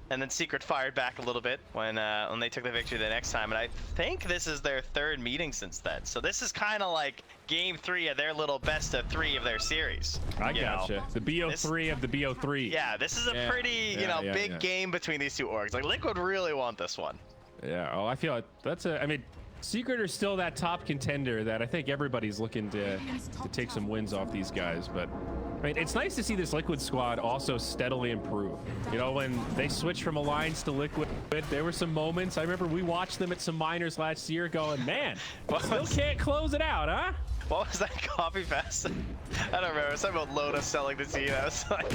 And then Secret fired back a little bit when they took the victory the next time, and I think this is their third meeting since then. So this is kind of like game 3 of their little best of 3 of their series. I gotcha. The BO3 of the BO3. Yeah, this is a pretty, big game between these two orgs. Like Liquid really want this one. Yeah. Oh, I feel like that's I mean, Secret are still that top contender that I think everybody's looking to take some wins off these guys, but. I mean, it's nice to see this Liquid squad also steadily improve. You know, when they switched from Alliance to Liquid, there were some moments. I remember we watched them at some minors last year going, man, still can't close it out, huh? What was that copy fest? I don't remember. It was something about Loda selling the team. I was like,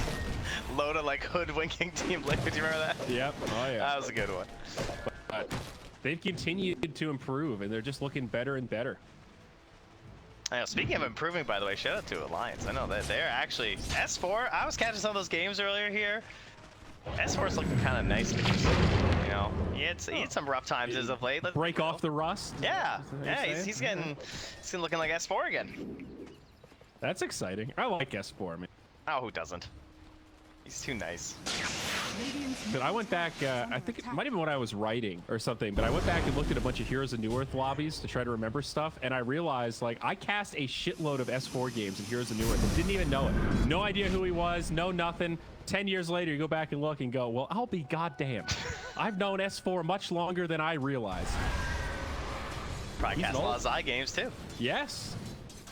Loda like hoodwinking Team Liquid. Do you remember that? Yep. Oh, yeah. That was a good one. But they've continued to improve, and they're just looking better and better. I know, speaking of improving, by the way, shout out to Alliance. I know that they're actually S4. I was catching some of those games earlier here. S4's looking kind of nice. You know, he had some rough times as of late. Break off the rust. Yeah, he's getting looking like S4 again. That's exciting. I like S4, man. Oh, who doesn't? He's too nice. But I went back, I think it might have been when I was writing or something, but I went back and looked at a bunch of Heroes of New Earth lobbies to try to remember stuff, and I realized, like, I cast a shitload of S4 games in Heroes of New Earth and didn't even know it. No idea who he was, no nothing. 10 years later, you go back and look and go, well, I'll be goddamn. I've known S4 much longer than I realized. Probably cast a lot of Zai games, too. Yes.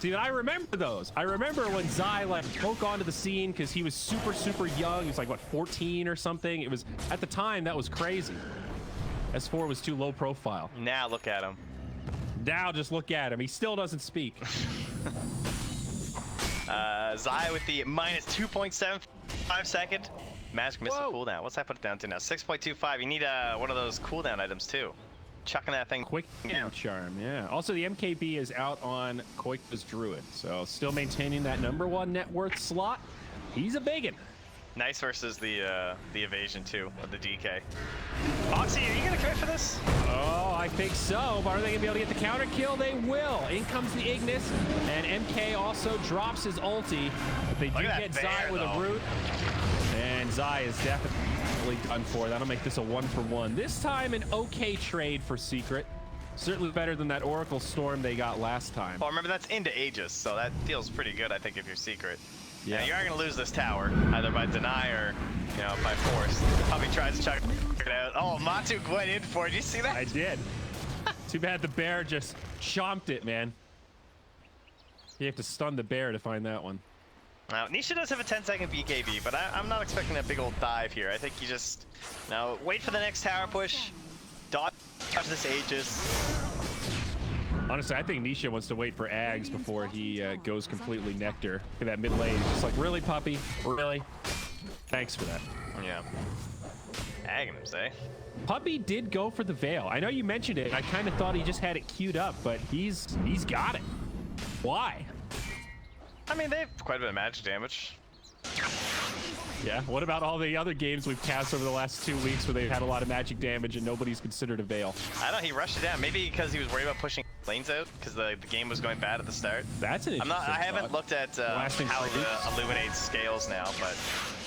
See, I remember those. I remember when Zai like broke onto the scene because he was super young. He was like, what, 14 or something? It was, at the time, that was crazy. S4 was too low profile. Now look at him. Now just look at him. He still doesn't speak. Zai with the minus 2.75 second. Magic Missile cooldown. What's that put it down to now? 6.25. You need one of those cooldown items, too. Chucking that thing quick charm, yeah. Also, the MKB is out on Koika's Druid, so still maintaining that #1 net worth slot. He's a biggin. Nice versus the evasion too of the DK. Foxy, are you gonna commit for this? Oh, I think so. But are they gonna be able to get the counter kill? They will. In comes the Ignis, and MK also drops his ulti. But they do get Zai with a root, and Zai is definitely done for. That'll make this a 1-for-1. This time an okay trade for Secret. Certainly better than that Oracle Storm they got last time. Well, remember that's into Aegis, so that feels pretty good, I think, if you're Secret. Yeah, you are gonna lose this tower either by deny or, you know, by force. Puppy tries to check it out. Oh, Matu went in for it. Did you see that? I did. Too bad the bear just chomped it, man. You have to stun the bear to find that one. Now, Nisha does have a 10-second BKB, but I'm not expecting a big old dive here. I think you just, now wait for the next tower push, dodge this Aegis. Honestly, I think Nisha wants to wait for Ags before he goes completely Nectar. Look at that mid lane. He's just like, really, Puppy? Really? Thanks for that. Yeah. Aghanim's, eh? Puppy did go for the Veil. I know you mentioned it. I kind of thought he just had it queued up, but he's got it. Why? I mean, they have quite a bit of magic damage. Yeah, what about all the other games we've cast over the last 2 weeks where they've had a lot of magic damage and nobody's considered a Veil? I don't know, he rushed it down. Maybe because he was worried about pushing lanes out because the game was going bad at the start. That's an interesting I haven't looked at how the Illuminate scales now, but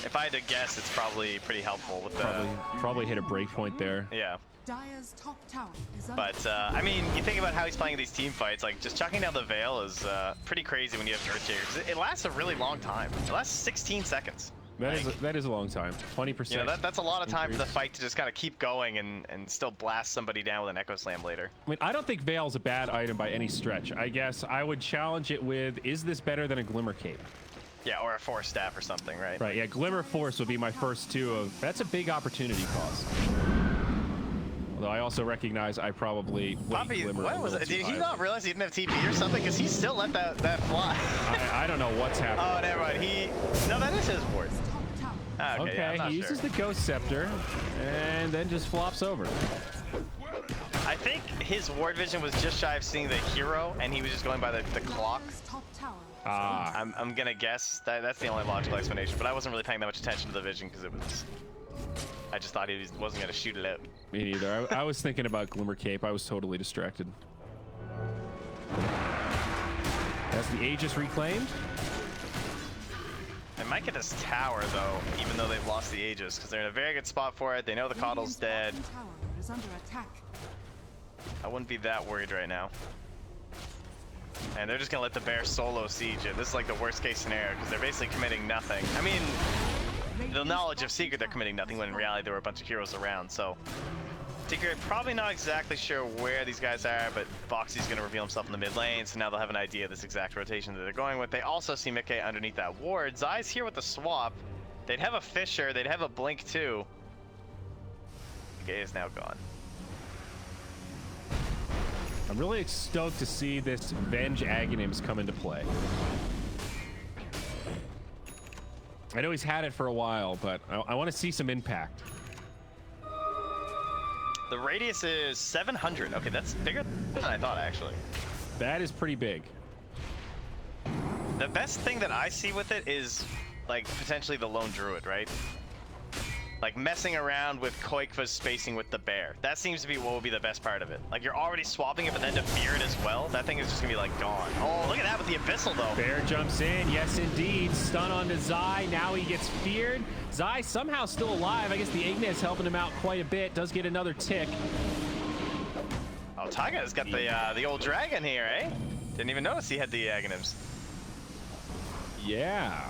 If I had to guess, it's probably pretty helpful with the... Probably hit a break point there. Yeah. Dire's top tower is under But, I mean, you think about how he's playing these team fights, like, just chucking down the Veil is pretty crazy when you have Earth Jaegers. It lasts a really long time. It lasts 16 seconds. That is a long time. 20%. You know, that's a lot of time for the fight to just kind of keep going and still blast somebody down with an Echo Slam later. I mean, I don't think Veil's a bad item by any stretch. I guess I would challenge it with, is this better than a Glimmer Cape? Yeah, or a Force Staff or something, right? Right, yeah, Glimmer Force would be my first two of... That's a big opportunity cost. Although I also recognize I probably... Poppy, what was it? Did he not realize he didn't have TP or something? Because he still let that fly. I don't know what's happening. Oh, never mind. No, that is his ward. top tower. Ah, okay, yeah, I'm not he uses sure. the Ghost Scepter and then just flops over. I think his ward vision was just shy of seeing the hero, and he was just going by the clock. Dire's top tower. I'm gonna guess that's the only logical explanation, but I wasn't really paying that much attention to the vision because it was... I just thought he wasn't gonna shoot it out. Me neither. I was thinking about Glimmer Cape. I was totally distracted. Has the Aegis reclaimed? They might get this tower though, even though they've lost the Aegis, because they're in a very good spot for it. They know the Coddle's dead. Radiant's bottom tower is under attack. I wouldn't be that worried right now. And they're just gonna let the bear solo siege it. This is like the worst case scenario, because they're basically committing nothing. I mean, the knowledge of Secret they're committing nothing, when in reality there were a bunch of heroes around, so... Secret, probably not exactly sure where these guys are, but Boxy's gonna reveal himself in the mid lane, so now they'll have an idea of this exact rotation that they're going with. They also see Mickey underneath that ward. Zai's here with the swap. They'd have a Fissure, they'd have a Blink too. Mickey is now gone. I'm really stoked to see this Venge Aghanim's come into play. I know he's had it for a while, but I want to see some impact. The radius is 700. Okay, that's bigger than I thought, actually. That is pretty big. The best thing that I see with it is, like, potentially the Lone Druid, right? Like, messing around with Koikva's spacing with the bear. That seems to be what will be the best part of it. Like, you're already swapping it, but then to fear it as well, that thing is just gonna be, like, gone. Oh, look at that with the Abyssal, though. Bear jumps in. Yes, indeed. Stun onto Zai. Now he gets feared. Zai somehow still alive. I guess the Ignis helping him out quite a bit. Does get another tick. Oh, Taiga's got the old dragon here, eh? Didn't even notice he had the Aghanims. Yeah.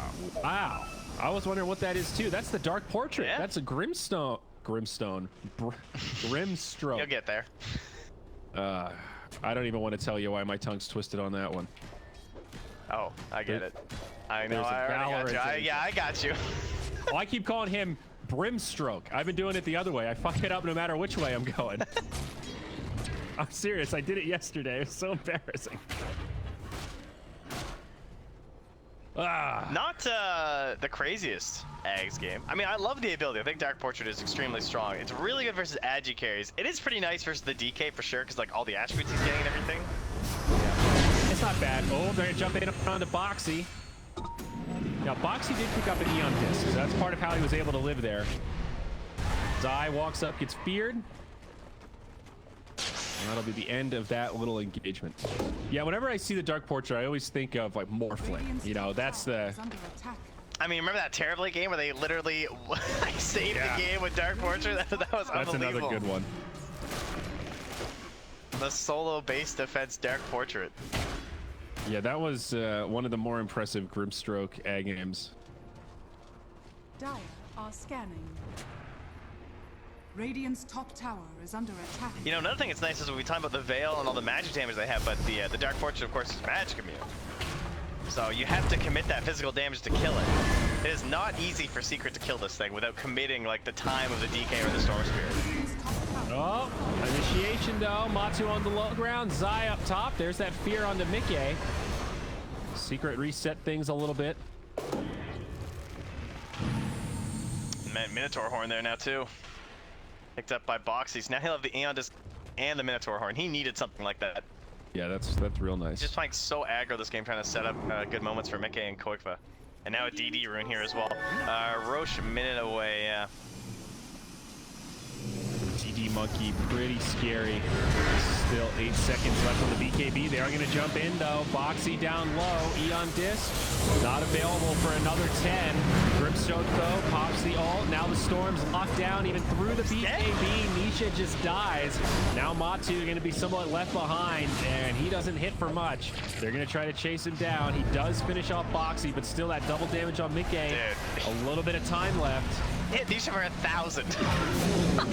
Wow. I was wondering what that is too. That's the Dark Portrait. Yeah. That's a Grimstroke. You'll get there. I don't even want to tell you why my tongue's twisted on that one. Oh, I get it. I know. There's a I already got Valorant you. Yeah, I got you. Oh, I keep calling him Brimstroke. I've been doing it the other way. I fuck it up no matter which way I'm going. I'm serious. I did it yesterday. It was so embarrassing. Not the craziest Ags game. I mean, I love the ability. I think Dark Portrait is extremely strong. It's really good versus Agi carries. It is pretty nice versus the DK for sure, because like all the attributes he's getting and everything. It's not bad. Oh, they're gonna jump in onto Boxy. Now, Boxy did pick up an Eon Disc, so that's part of how he was able to live there. Zai walks up, gets feared. And that'll be the end of that little engagement. Yeah, whenever I see the Dark Portrait, I always think of like Morphling. You know, that's the... I mean, remember that Terribly game where they literally saved the game with Dark Portrait? That was That's unbelievable. another good one. The solo base defense Dark Portrait. Yeah, that was one of the more impressive Grimstroke Aghanims. Dire are scanning. Radiant's top tower is under attack. You know, another thing that's nice is when we talk about the Veil and all the magic damage they have, but the Dark Portrait, of course, is magic immune. So you have to commit that physical damage to kill it. It is not easy for Secret to kill this thing without committing like the time of the DK or the Storm Spirit. Radiant's top tower. Oh, initiation though. Matsu on the low ground. Zai up top. There's that fear onto Mickey. Secret reset things a little bit. Minotaur Horn there now too. Picked up by Boxys. Now he'll have the Aeon Disc and the Minotaur Horn. He needed something like that. Yeah, that's real nice. Just playing so aggro this game, trying to set up good moments for Mickey and Koikva. And now a DD rune here as well. Roche a minute away, yeah. DD monkey. Pretty scary. Still 8 seconds left on the BKB. They are going to jump in, though. Boxy down low. Eon Disc not available for another 10. Grimstroke, though, pops the ult. Now the Storm's locked down even through the BKB. Nisha just dies. Now Matu going to be somewhat left behind, and he doesn't hit for much. They're going to try to chase him down. He does finish off Boxy, but still that double damage on Mickey. A little bit of time left. Hit Nisha for 1,000.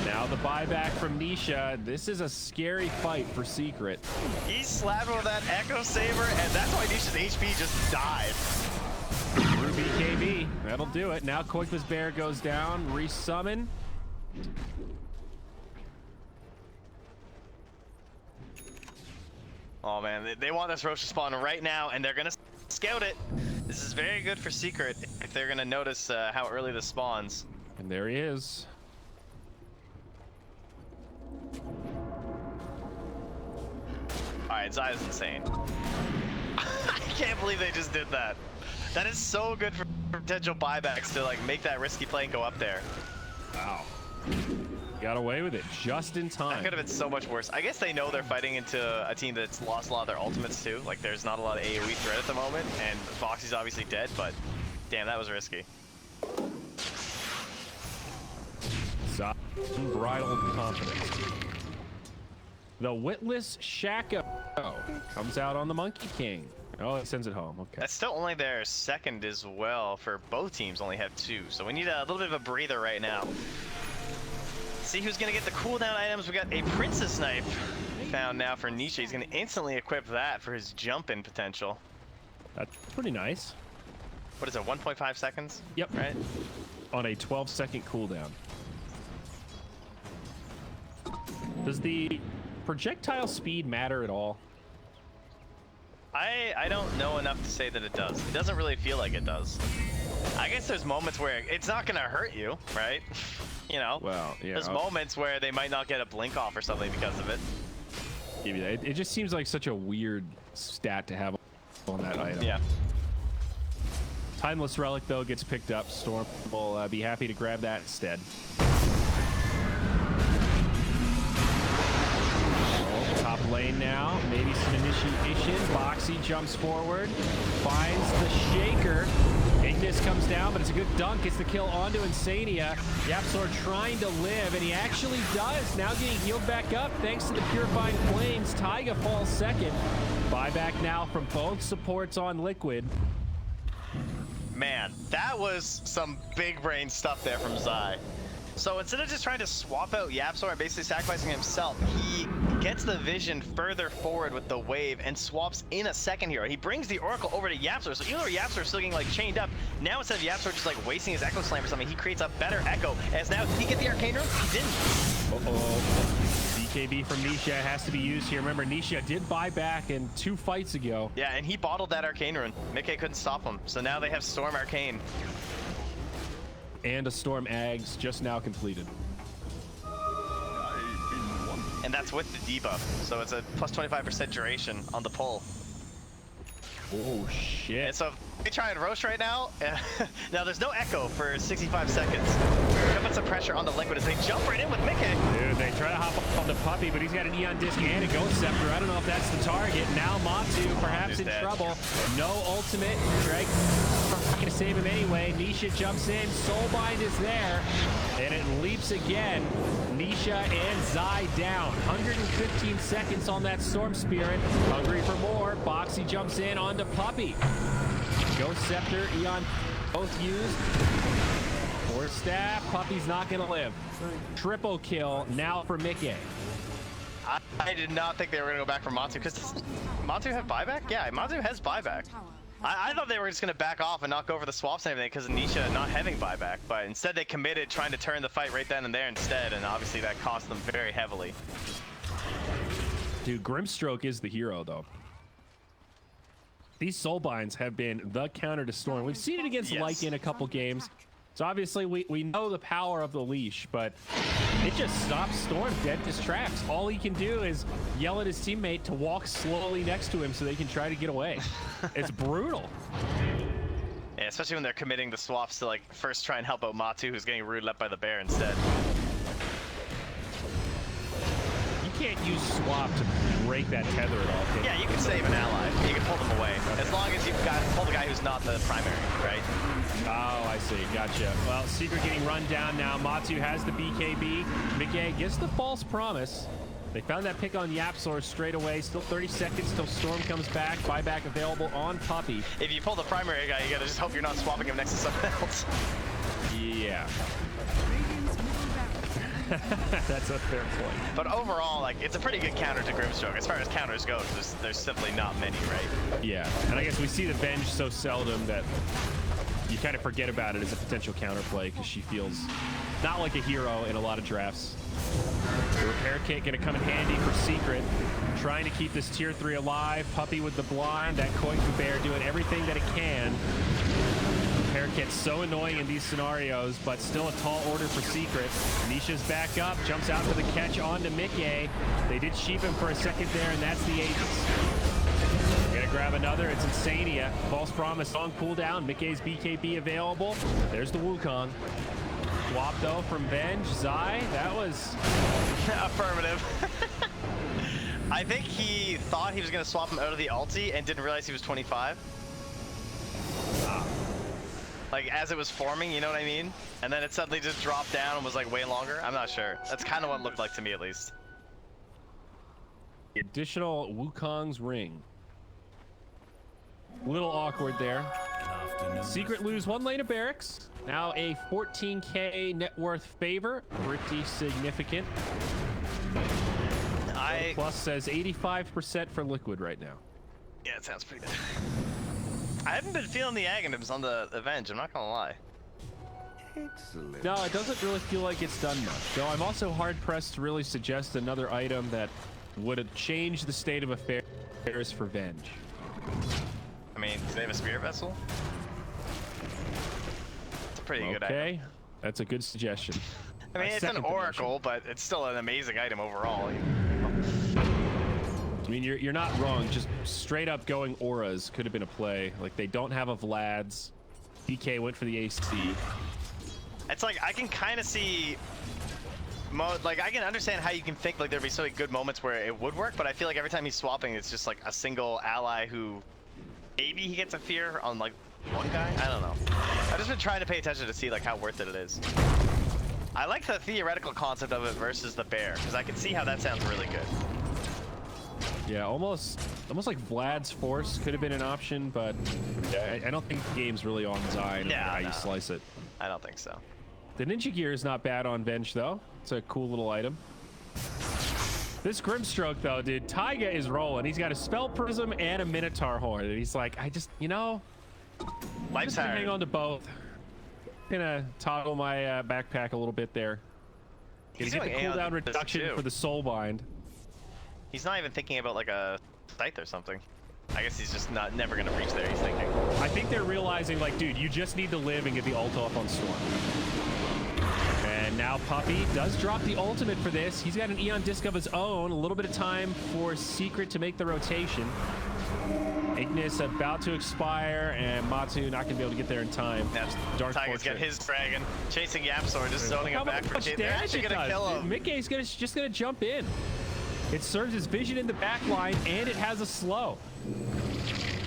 Now the buyback from Nisha. This is a scary fight for Secret. He's slapping with that Echo Saber, and that's why Nisha's HP just died. Through BKB. That'll do it. Now Koikva's Bear goes down. Resummon. Oh man, they want this Rosh to spawn right now, and they're gonna scout it. This is very good for Secret if they're gonna notice how early this spawns. And there he is. Alright, Zaya's insane. I can't believe they just did that. That is so good for potential buybacks to like make that risky play and go up there. Wow. Got away with it just in time. That could have been so much worse. I guess they know they're fighting into a team that's lost a lot of their ultimates too. Like there's not a lot of AoE threat at the moment, and Foxy's obviously dead, but damn, that was risky. Unbridled confidence. The Witless Shako comes out on the Monkey King. Oh, it sends it home. Okay. That's still only their second as well. For both teams, only have 2. So we need a little bit of a breather right now. See who's gonna get the cooldown items. We got a Princess Knife found now for Nisha. He's gonna instantly equip that for his jump-in potential. That's pretty nice. What is it? 1.5 seconds? Yep. Right. On a 12-second cooldown. Does the projectile speed matter at all? I don't know enough to say that it does. It doesn't really feel like it does. I guess there's moments where it's not gonna hurt you, right? You know, well, yeah. There's moments where they might not get a blink off or something because of it. Give you that. It just seems like such a weird stat to have on that item. Yeah. Timeless Relic, though, gets picked up. Storm will be happy to grab that instead. Top lane now, maybe some initiation. Boxy jumps forward, finds the Shaker. Ignis comes down, but it's a good dunk. Gets the kill onto Insania. Yapzor trying to live, and he actually does. Now getting healed back up thanks to the Purifying Flames. Taiga falls second. Buyback now from both supports on Liquid. Man, that was some big brain stuff there from Zai. So instead of just trying to swap out Yapzor and basically sacrificing himself, he gets the vision further forward with the wave and swaps in a second hero. He brings the Oracle over to Yapzor, so even though Yapzor is still getting like chained up, now instead of Yapzor just like wasting his Echo Slam or something, he creates a better Echo. As now, did he get the Arcane Rune? He didn't. Uh-oh. BKB from Nisha has to be used here. Remember, Nisha did buy back in 2 fights ago. Yeah, and he bottled that Arcane Rune. Mickey couldn't stop him, so now they have Storm Arcane. And a Storm Ags just now completed. And that's with the debuff, so it's a plus 25% duration on the pull. Oh shit. And so if we try and Rosh right now, now there's no Echo for 65 seconds. We're gonna put some pressure on the Liquid as they jump right in with Mickey. Dude, they try to hop up on the Puppy, but he's got an Eon Disc and a Ghost Scepter. I don't know if that's the target. Now Matu perhaps in trouble. No ultimate. Drake not gonna save him anyway. Nisha jumps in. Soulbind is there. And it leaps again. Nisha and Zai down. 115 seconds on that Storm Spirit. Hungry for more. Boxy jumps in onto Puppy. Ghost Scepter, Eon both used. Force Staff, Puppy's not gonna live. Triple kill now for Mickey. I did not think they were gonna go back for Matu, because does Matu have buyback? Yeah, Matu has buyback. I thought they were just gonna back off and not go for the swaps and everything because of Nisha not having buyback, but instead they committed trying to turn the fight right then and there instead, and obviously that cost them very heavily. Dude, Grimstroke is the hero though. These Soulbinds have been the counter to Storm. We've seen it against Lycan a couple games. So obviously we know the power of the leash, but it just stops Storm dead in his tracks. All he can do is yell at his teammate to walk slowly next to him so they can try to get away. It's brutal. Yeah, especially when they're committing the swaps to like first try and help out Matu, who's getting rooted up by the bear instead. can't use swap to break that tether at all, can you? Yeah, you can save an ally. You can pull them away. As long as you've got pull the guy who's not the primary, right? Oh, I see. Gotcha. Well, Secret getting run down now. Matsu has the BKB. Mickey gets the false promise. They found that pick on Yapzor straight away. Still 30 seconds till Storm comes back. Buyback available on Puppey. If you pull the primary guy, you gotta just hope you're not swapping him next to someone else. Yeah. Radiant's middle barracks. That's a fair point. But overall, like, it's a pretty good counter to Grimstroke. As far as counters go, there's simply not many, right? Yeah. And I guess we see the Venge so seldom that you kind of forget about it as a potential counterplay because she feels not like a hero in a lot of drafts. The repair kit going to come in handy for Secret. Trying to keep this tier 3 alive. Puppey with the blind. That Koiku Bear doing everything that it can. Repair kit's so annoying in these scenarios, but still a tall order for Secret. Nisha's back up. Jumps out for the catch onto Mickey. They did sheep him for a second there, and that's the Aegis. Gonna grab another. It's Insania. False promise on cooldown. Mickey's BKB available. There's the Wukong. Swap though from Venge. Zai, that was Affirmative. I think he thought he was gonna swap him out of the ulti and didn't realize he was 25. Like as it was forming, you know what I mean? And then it suddenly just dropped down and was like way longer. I'm not sure. That's kind of what it looked like to me at least. additional Wukong's ring. Little awkward there. Secret lose one lane of barracks. Now a 14k net worth favor. Pretty significant. Plus says 85% for Liquid right now. Yeah, it sounds pretty good. I haven't been feeling the Aghanims on the Avenge, I'm not gonna lie. Excellent. No, it doesn't really feel like it's done much. Though I'm also hard pressed to really suggest another item that would have changed the state of affairs for Venge. I mean, do they have a Spirit Vessel? It's a pretty good item. Okay, that's a good suggestion. I mean, it's an second the Oracle, but it's still an amazing item overall. I mean, you're not wrong. Just straight up going auras could have been a play. Like, they don't have a Vlad's. DK went for the AC. It's like, I can kind of see... Like, I can understand how you can think like there'd be so many good moments where it would work, but I feel like every time he's swapping, it's just like a single ally who... Maybe he gets a fear on, like, one guy? I don't know. I've just been trying to pay attention to see, like, how worth it is. I like the theoretical concept of it versus the bear, because I can see how that sounds really good. Yeah, almost like Vlad's Force could have been an option, but yeah, I don't think the game's really on Zai no matter how you slice it. I don't think so. The Ninja Gear is not bad on Venge, though. It's a cool little item. This Grimstroke, though, dude, Taiga is rolling. He's got a Spell Prism and a Minotaur Horn, and he's like, I just, you know, Life's just gonna hard. hang on to both. Gonna toggle my backpack a little bit there. Gonna He's get the doing cooldown Aeon reduction too. for the Soul Bind. He's not even thinking about like a scythe or something. I guess he's just never gonna reach there, he's thinking. I think they're realizing, like, dude, you just need to live and get the ult off on Storm. And now Puppey does drop the ultimate for this. He's got an Eon Disc of his own. A little bit of time for Secret to make the rotation. Ignis about to expire, and Matsu not gonna be able to get there in time. That's Dark Taiga's got Portrait. his dragon, chasing Yapzor, just zoning him back for much Jade. They're damage actually it gonna does. kill him. Mickey's just gonna jump in. It serves his vision in the back line, and it has a slow.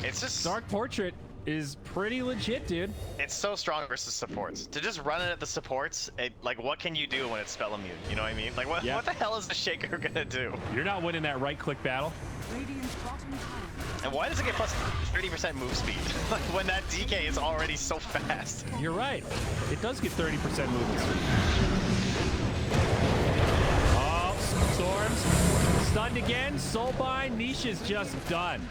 It's just Dark Portrait is pretty legit, dude. it's so strong versus supports. To just run it at the supports, like what can you do when it's spell immune? You know what I mean? Like what the hell is the Shaker gonna do? You're not winning that right-click battle. Radiant's bottom tower. And why does it get plus 30% move speed? Like when that DK is already so fast. You're right. It does get 30% movement speed. Oh, Storms. Stunned again. Soulbind. Nisha's just done.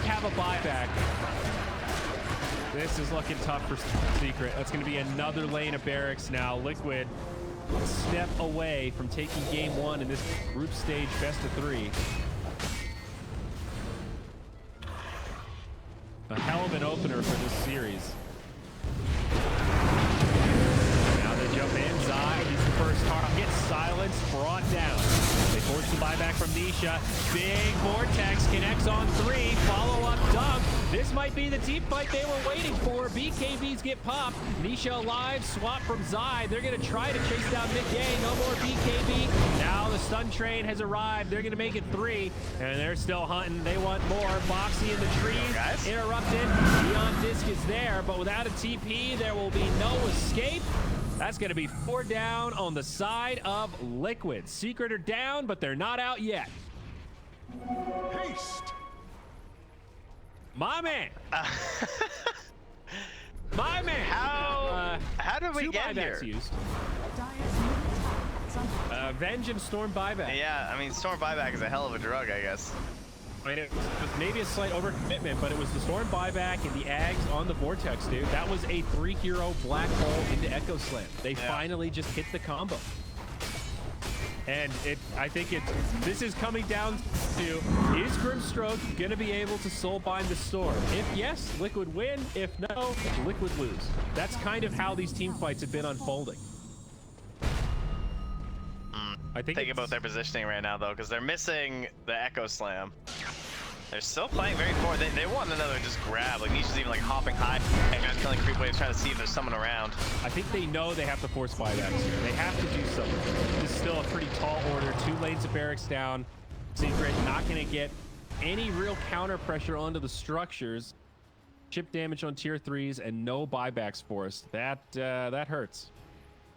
Have a buyback. This is looking tough for Secret. That's going to be another lane of barracks now. Liquid, a step away from taking game one in this group stage best of 3. A hell of an opener for this series. Now they jump in. Zai, he's the first target. Gets silenced, brought down. They force the buyback from Nisha. Big Vortex connects on 3. Follow-up dunk. This might be the team fight they were waiting for. BKBs get popped. Nisha alive, swap from Zai. They're going to try to chase down Nick-A. No more BKB. Now the stun train has arrived. They're going to make it 3, and they're still hunting. They want more. Boxy in the trees, Guys. interrupted. Neon Disc is there, but without a TP, there will be no escape. That's going to be 4 down on the side of Liquid. Secret are down, but they're not out yet. Haste. My man. My man. How did we 2 get buybacks here? used. Dire's middle tower is under attack. Venge and Storm buyback. Yeah, I mean, Storm buyback is a hell of a drug, I guess. I mean, it was maybe a slight overcommitment, but it was the Storm buyback and the Ags on the Vortex, dude. That was a 3-hero black hole into Echo Slam. They finally just hit the combo. And I think this is coming down to, is Grimstroke gonna be able to soul bind the Storm? If yes, Liquid win. If no, Liquid lose. That's kind of how these team fights have been unfolding. I think Think about their positioning right now, though, because they're missing the Echo Slam. They're still playing very forward. They want another just grab. Like, Nisha's even, like, hopping high and killing creep waves, trying to see if there's someone around. I think they know they have to force buybacks here. They have to do something. This is still a pretty tall order. 2 lanes of barracks down. Secret not going to get any real counter pressure onto the structures. Chip damage on tier 3s and no buybacks forced. That hurts.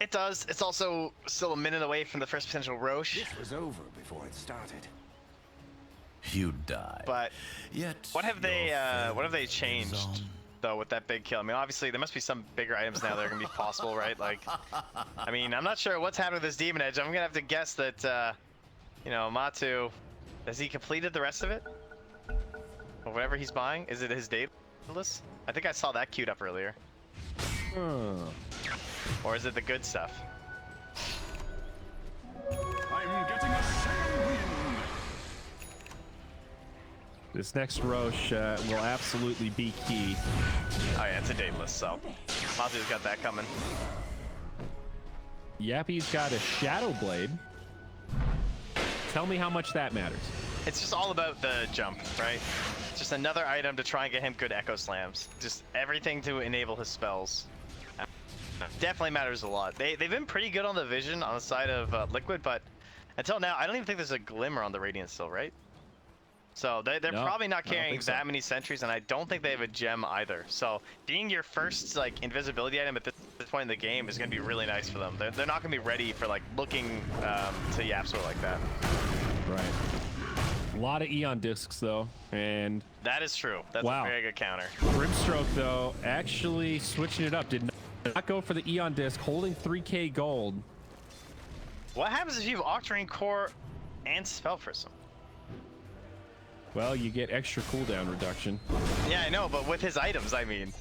It does. It's also still a minute away from the first potential Roche. This was over before it started. You die. But Yet what have they changed though with that big kill? I mean, obviously there must be some bigger items now that are gonna be possible, right? Like, I mean, I'm not sure what's happened with this Demon Edge. I'm gonna have to guess that, you know, Matu, has he completed the rest of it? Or whatever he's buying? Is it his dataless? I think I saw that queued up earlier. Or is it the good stuff? I'm getting a second wind. This next Roche will absolutely be key. Oh yeah, it's a dataless, so Matu's got that coming. Yappy's got a Shadow Blade. Tell me how much that matters. It's just all about the jump, right? Just another item to try and get him good Echo Slams. Just everything to enable his spells. Definitely matters a lot. They've been pretty good on the vision on the side of Liquid, but until now, I don't even think there's a glimmer on the Radiant still, right? So they're No, probably not I don't carrying think so. that many sentries, and I don't think they have a gem either. So being your first like invisibility item at this point in the game is going to be really nice for them. They're not going to be ready for like looking to Yapsor like that. Right. A lot of Eon discs though, and That is true. That's Wow. a very good counter. Grimstroke though actually switching it up. Did not go for the Eon disc, holding 3k gold. What happens if you have Octarine Core and Spell Prism? Well, you get extra cooldown reduction. Yeah, I know, but with his items, I mean.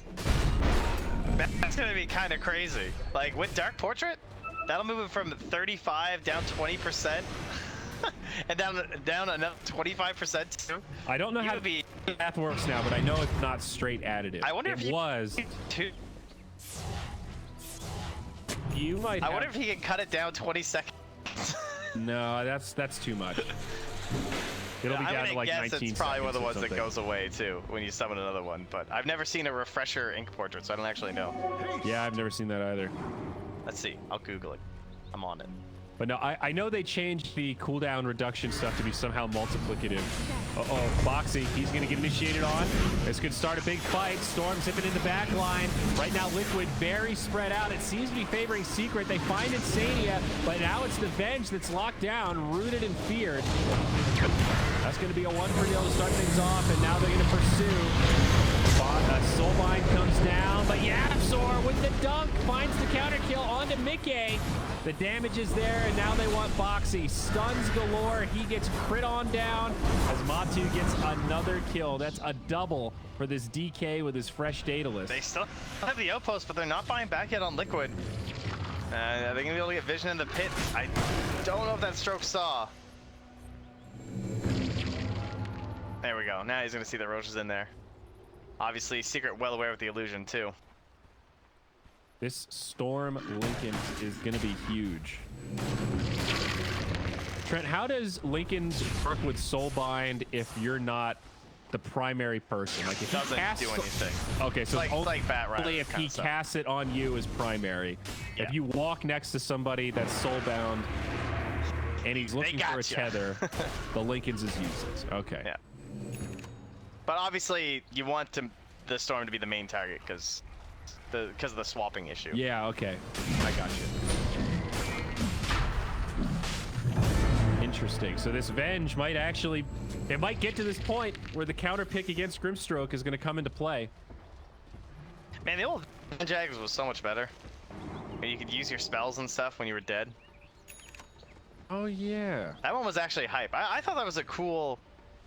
That's gonna be kind of crazy. Like, with Dark Portrait, that'll move it from 35 down 20%. And down another 25% too. I don't know He how would be. the math works now, but I know it's not straight additive. I wonder it if he was. Two. You might. I have, wonder if he can cut it down 20 seconds. No, that's too much. It'll be I'm down gonna to like guess 19 it's probably one of the seconds ones or that something. goes away too when you summon another one. But I've never seen a refresher ink portrait, so I don't actually know. Yeah, I've never seen that either. Let's see. I'll Google it. I'm on it. But no, I know they changed the cooldown reduction stuff to be somehow multiplicative. Uh-oh, Boxy, he's gonna get initiated on. This could start a big fight. Storm zipping in the back line. Right now, Liquid very spread out. It seems to be favoring Secret. They find Insania, but now it's the Venge that's locked down, rooted and feared. That's gonna be a 1-for-deal to start things off, and now they're gonna pursue. Soulbind comes down, but Yapsor with the dunk finds the counter kill onto Mickey. The damage is there, and now they want Boxy. Stuns galore. He gets crit on down as Matu gets another kill. That's a double for this DK with his fresh Daedalus. They still have the outpost, but they're not buying back yet on Liquid. Are they gonna be able to get vision in the pit? I don't know if that stroke saw. There we go. Now he's gonna see the Roches in there. Obviously, Secret well aware of the illusion too. This Storm Lincoln is going to be huge. Trent, how does Lincoln's work with Soulbind if you're not the primary person. Like if he Doesn't casts, do anything. Okay, so It's like Bat Rider only if kinda he stuff. casts it on you as primary. Yeah. If you walk next to somebody that's soulbound and he's looking for a gotcha. tether, the Lincoln's is useless. Okay. Yeah. But obviously, you want the Storm to be the main target because of the swapping issue. Yeah, okay. I got you. Interesting. So this Venge might actually, it might get to this point where the counter pick against Grimstroke is going to come into play. Man, the old Jags was so much better. When you could use your spells and stuff when you were dead. Oh, yeah. That one was actually hype. I thought that was a cool,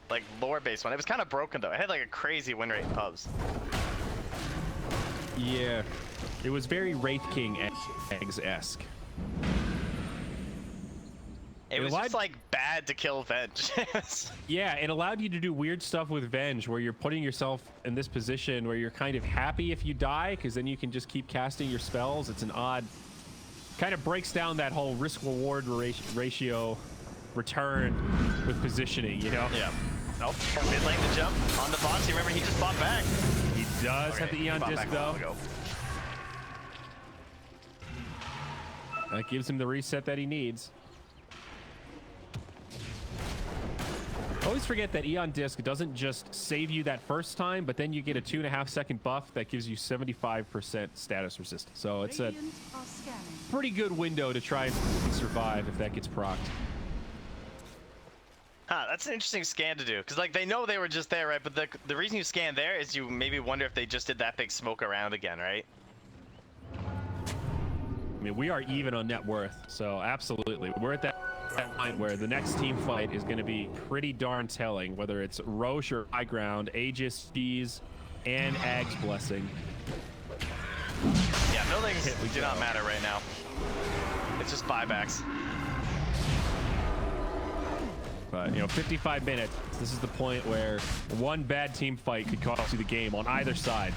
like, lore-based one. It was kind of broken, though. It had, like, a crazy win rate in pubs. Yeah. It was very Wraith King eggs-esque. It was just, like, bad to kill Venge. Yeah, it allowed you to do weird stuff with Venge where you're putting yourself in this position where you're kind of happy if you die because then you can just keep casting your spells. It's an odd... Kind of breaks down that whole risk-reward ratio return with positioning, you know? Yeah. Nope. Mid lane to jump on the box. You remember he just bought back. He does have the Eon Bought Disc, back a though. while ago. That gives him the reset that he needs. Always forget that Eon Disc doesn't just save you that first time, but then you get a 2.5 second buff that gives you 75% status resistance. So it's a Radiant are scanning. pretty good window to try and survive if that gets procced. Huh, that's an interesting scan to do. Because, like, they know they were just there, right? But the reason you scan there is you maybe wonder if they just did that big smoke around again, right? I mean, we are even on net worth, so absolutely. We're at that point where the next team fight is going to be pretty darn telling, whether it's Roche or High Ground, Aegis, Cheese, and Ag's Blessing. Yeah, buildings do not matter right now. It's just buybacks. But, you know, 55 minutes, this is the point where one bad team fight could cost you the game on either side.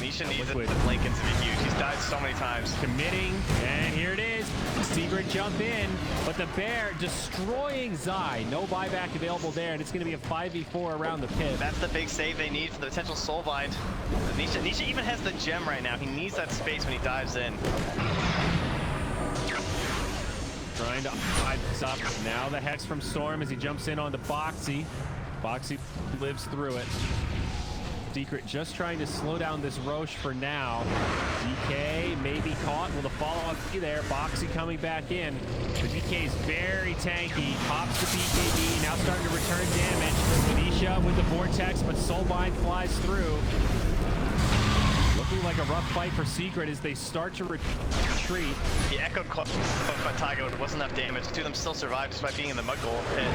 Nisha needs it. Liquid. Lincoln to be huge. He's died so many times. Committing, and here it is. Secret jump in, but the bear destroying Zai. No buyback available there, and it's going to be a 5v4 around the pit. That's the big save they need for the potential soul bind. Nisha even has the gem right now. He needs that space when he dives in. Trying to hide this up. Now the Hex from Storm as he jumps in onto Boxy. Boxy lives through it. Secret just trying to slow down this Roche for now. DK may be caught. Will the follow-up be there? Boxy coming back in. The DK is very tanky. Pops the BKB. Now starting to return damage. Nisha with the Vortex, but Soulbind flies through. Looking like a rough fight for Secret as they start to retreat. He echoed by Tiger, but it wasn't enough damage. The two of them still survived despite being in the mud goal pit.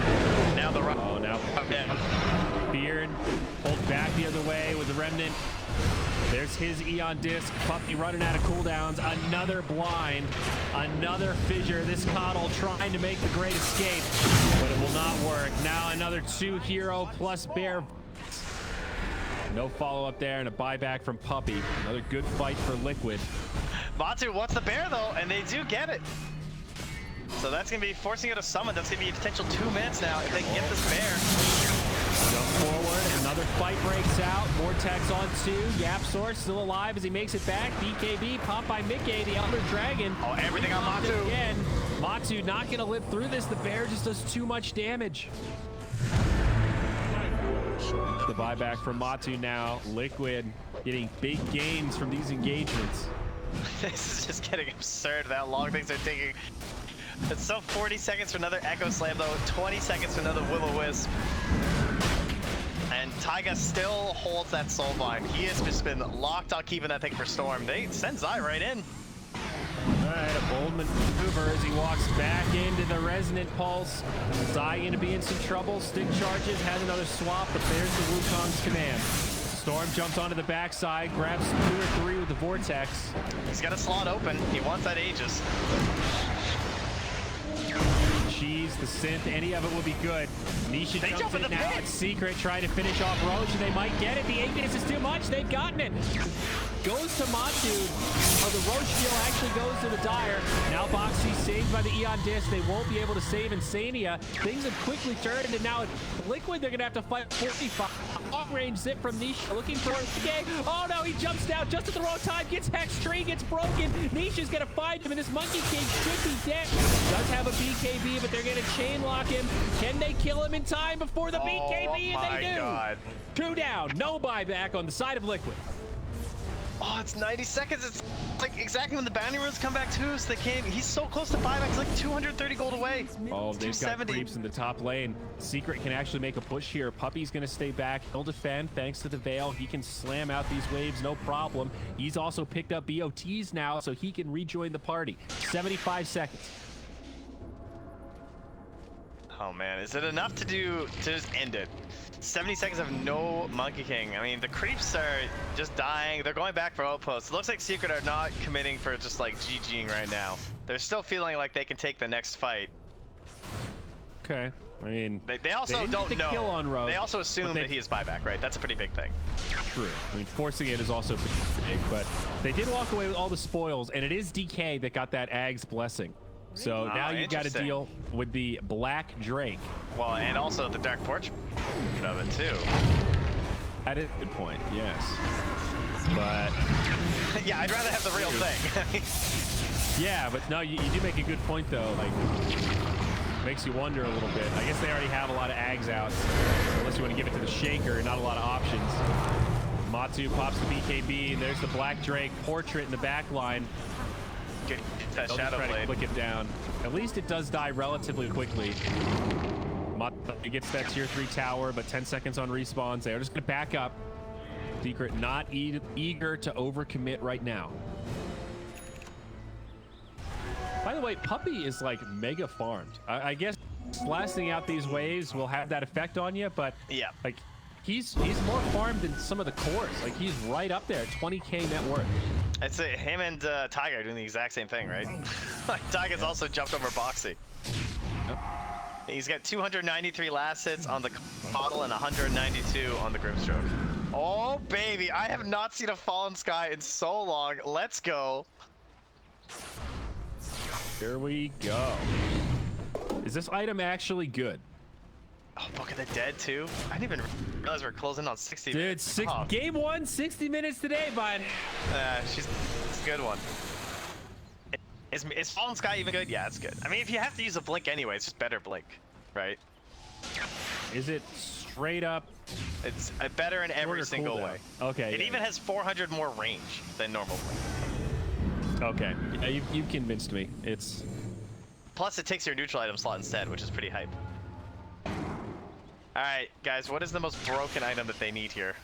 Now the run. Oh, now Down. Beard pulled back the other way with the Remnant. There's his Eon Disc. Puppy running out of cooldowns. Another blind. Another fissure. This Coddle trying to make the great escape, but it will not work. Now another 2 hero plus bear. No follow-up there and a buyback from Puppy. Another good fight for Liquid. Batu wants the bear though, and they do get it. So that's gonna be forcing it to summon. That's gonna be a potential 2 minutes now if they can get this bear. Jump forward, another fight breaks out. Vortex on 2. Yapsaur still alive as he makes it back. BKB popped by Mickey, the Elder Dragon. Oh, everything on Matu. Again, Matu not gonna live through this. The bear just does too much damage. The buyback from Matu now. Liquid getting big gains from these engagements. This is just getting absurd how long things are taking. It's so 40 seconds for another Echo Slam though, 20 seconds for another Will-O-Wisp. And Taiga still holds that soul bind. He has just been locked on keeping that thing for Storm. They send Zai right in. All right, a bold maneuver as he walks back into the Resonant Pulse. Zai going to be in some trouble. Stick charges, has another swap, but there's the Wukong's command. Storm jumps onto the backside, grabs 2 or 3 with the Vortex. He's got a slot open. He wants that Aegis. Cheese, the synth, any of it will be good. Nisha They jumps jump in in the now. pit. It's Secret trying to finish off Roche, and they might get it. The Aegis is too much. They've gotten it. goes to Matsu. Oh, the Roche steal actually goes to the Dire. Now Boxy saved by the Eon Disc. They won't be able to save Insania. Things have quickly turned, and now Liquid, they're going to have to fight 45. Long-range zip from Nisha, looking for a Oh, no, he jumps down just at the wrong time, gets Hex, tree gets broken. Nisha's going to find him, and this Monkey King should be dead. Does have a BKB, but they're going to chain lock him. Can they kill him in time before the BKB? And they do. God. 2 down, no buyback on the side of Liquid. Oh, it's 90 seconds. It's like exactly when the bounty runes come back too, so they came. He's so close to buyback. It's like 230 gold away. Oh, they've got 270. creeps in the top lane. Secret can actually make a push here. Puppy's going to stay back. He'll defend thanks to the Veil. He can slam out these waves, no problem. He's also picked up BOTs now, so he can rejoin the party. 75 seconds. Oh man, is it enough to just end it? 70 seconds of no Monkey King. I mean, the creeps are just dying. They're going back for outposts. It looks like Secret are not committing for just like GGing right now. They're still feeling like they can take the next fight. Okay. I mean, they also don't know. Kill on Rogue, they also assume that he is buyback, right? That's a pretty big thing. True. I mean, forcing it is also pretty big, but they did walk away with all the spoils, and it is DK that got that Ag's blessing. So now you've got to deal with the Black Drake. Well, and also the Dark Portrait of it too. That is a good point, yes. But yeah, I'd rather have the real thing. Yeah, but no, you do make a good point though. Like, makes you wonder a little bit. I guess they already have a lot of Ags out, unless you want to give it to the Shaker. Not a lot of options. Matsu pops the BKB, and there's the Black Drake Portrait in the back line. Get that They'll Shadow just try Blade. to click it down. At least it does die relatively quickly. Matsu gets that tier 3 tower, but 10 seconds on respawns. They're just going to back up. Secret not eager to overcommit right now. By the way, Puppy is like mega farmed. I guess blasting out these waves will have that effect on you, but yeah, like he's more farmed than some of the cores. Like he's right up there at 20k net worth. I'd say him and Tiger are doing the exact same thing, right? Tiger's also jumped over Boxy. Yep. He's got 293 last hits on the Coddle and 192 on the Grimstroke. Oh, baby. I have not seen a Fallen Sky in so long. Let's go. Here we go. Is this item actually good? Oh, Book of the Dead, too? I didn't even realize we're closing on 60 Dude, minutes. Game 1, 60 minutes today, bud. It's a good one. Is Fallen Sky even good? Yeah, it's good. I mean, if you have to use a Blink anyway, it's just better Blink, right? Is it straight up? It's better in every single way. Okay. It even has 400 more range than normal Blink. Okay. Yeah, you've convinced me. It's... Plus, it takes your neutral item slot instead, which is pretty hype. Alright, guys, what is the most broken item that they need here?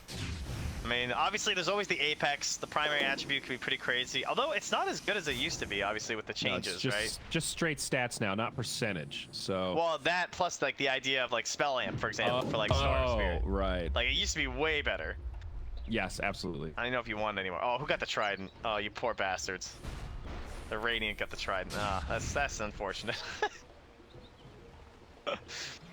I mean, obviously, there's always the Apex. The primary attribute can be pretty crazy. Although, it's not as good as it used to be, obviously, with the changes, no, right? Just straight stats now, not percentage, so... Well, that plus, like, the idea of, like, Spell Amp, for example, for, like, Star Spirit. Right. Like, it used to be way better. Yes, absolutely. I don't know if you want it anymore. Oh, who got the Trident? Oh, you poor bastards. The Radiant got the Trident. Ah, that's unfortunate.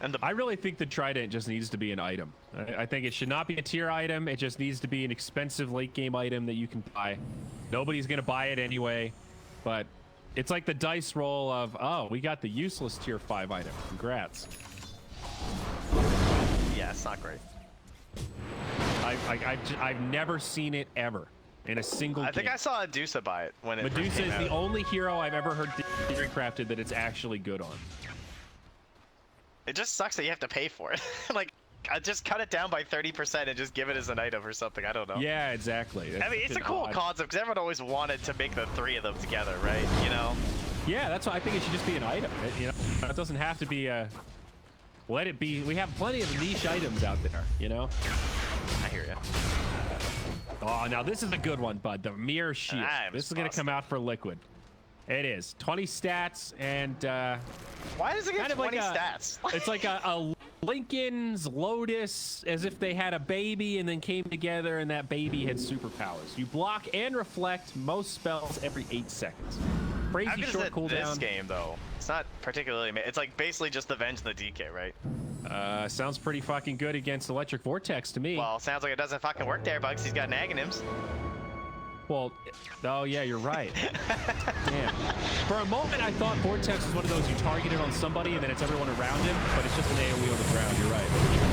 And I really think the Trident just needs to be an item. I think it should not be a tier item. It just needs to be an expensive late game item that you can buy. Nobody's going to buy it anyway, but it's like the dice roll of, oh, we got the useless tier 5 item. Congrats. yeah, it's not great. I've never seen it ever in a single game. I think I saw Medusa buy it when it first Medusa came is out. the only hero I've ever heard theory crafted that it's actually good on. It just sucks that you have to pay for it. Like, I just cut it down by 30% and just give it as an item or something. I don't know. Yeah, exactly. I mean, it's a cool concept because everyone always wanted to make the 3 of them together, right? You know? Yeah, that's why I think it should just be an item. You know, it doesn't have to be a... Let it be. We have plenty of niche items out there, you know? I hear ya. Oh, now this is a good one, bud. The Mirror Shield. This is going to come out for Liquid. It is. 20 stats and... Why does it get kind of 20 like stats? It's like a Lincoln's Lotus, as if they had a baby and then came together and that baby had superpowers. You block and reflect most spells every 8 seconds. Crazy How good short is cooldown. this game, though? It's not particularly... It's like basically just the Venge and the DK, right? Sounds pretty fucking good against Electric Vortex to me. Well, sounds like it doesn't fucking work there, Bugs. He's got Naganims. Well, oh yeah, you're right. Damn. For a moment, I thought Vortex was one of those you targeted on somebody and then it's everyone around him, but it's just an AoE on the ground. You're right.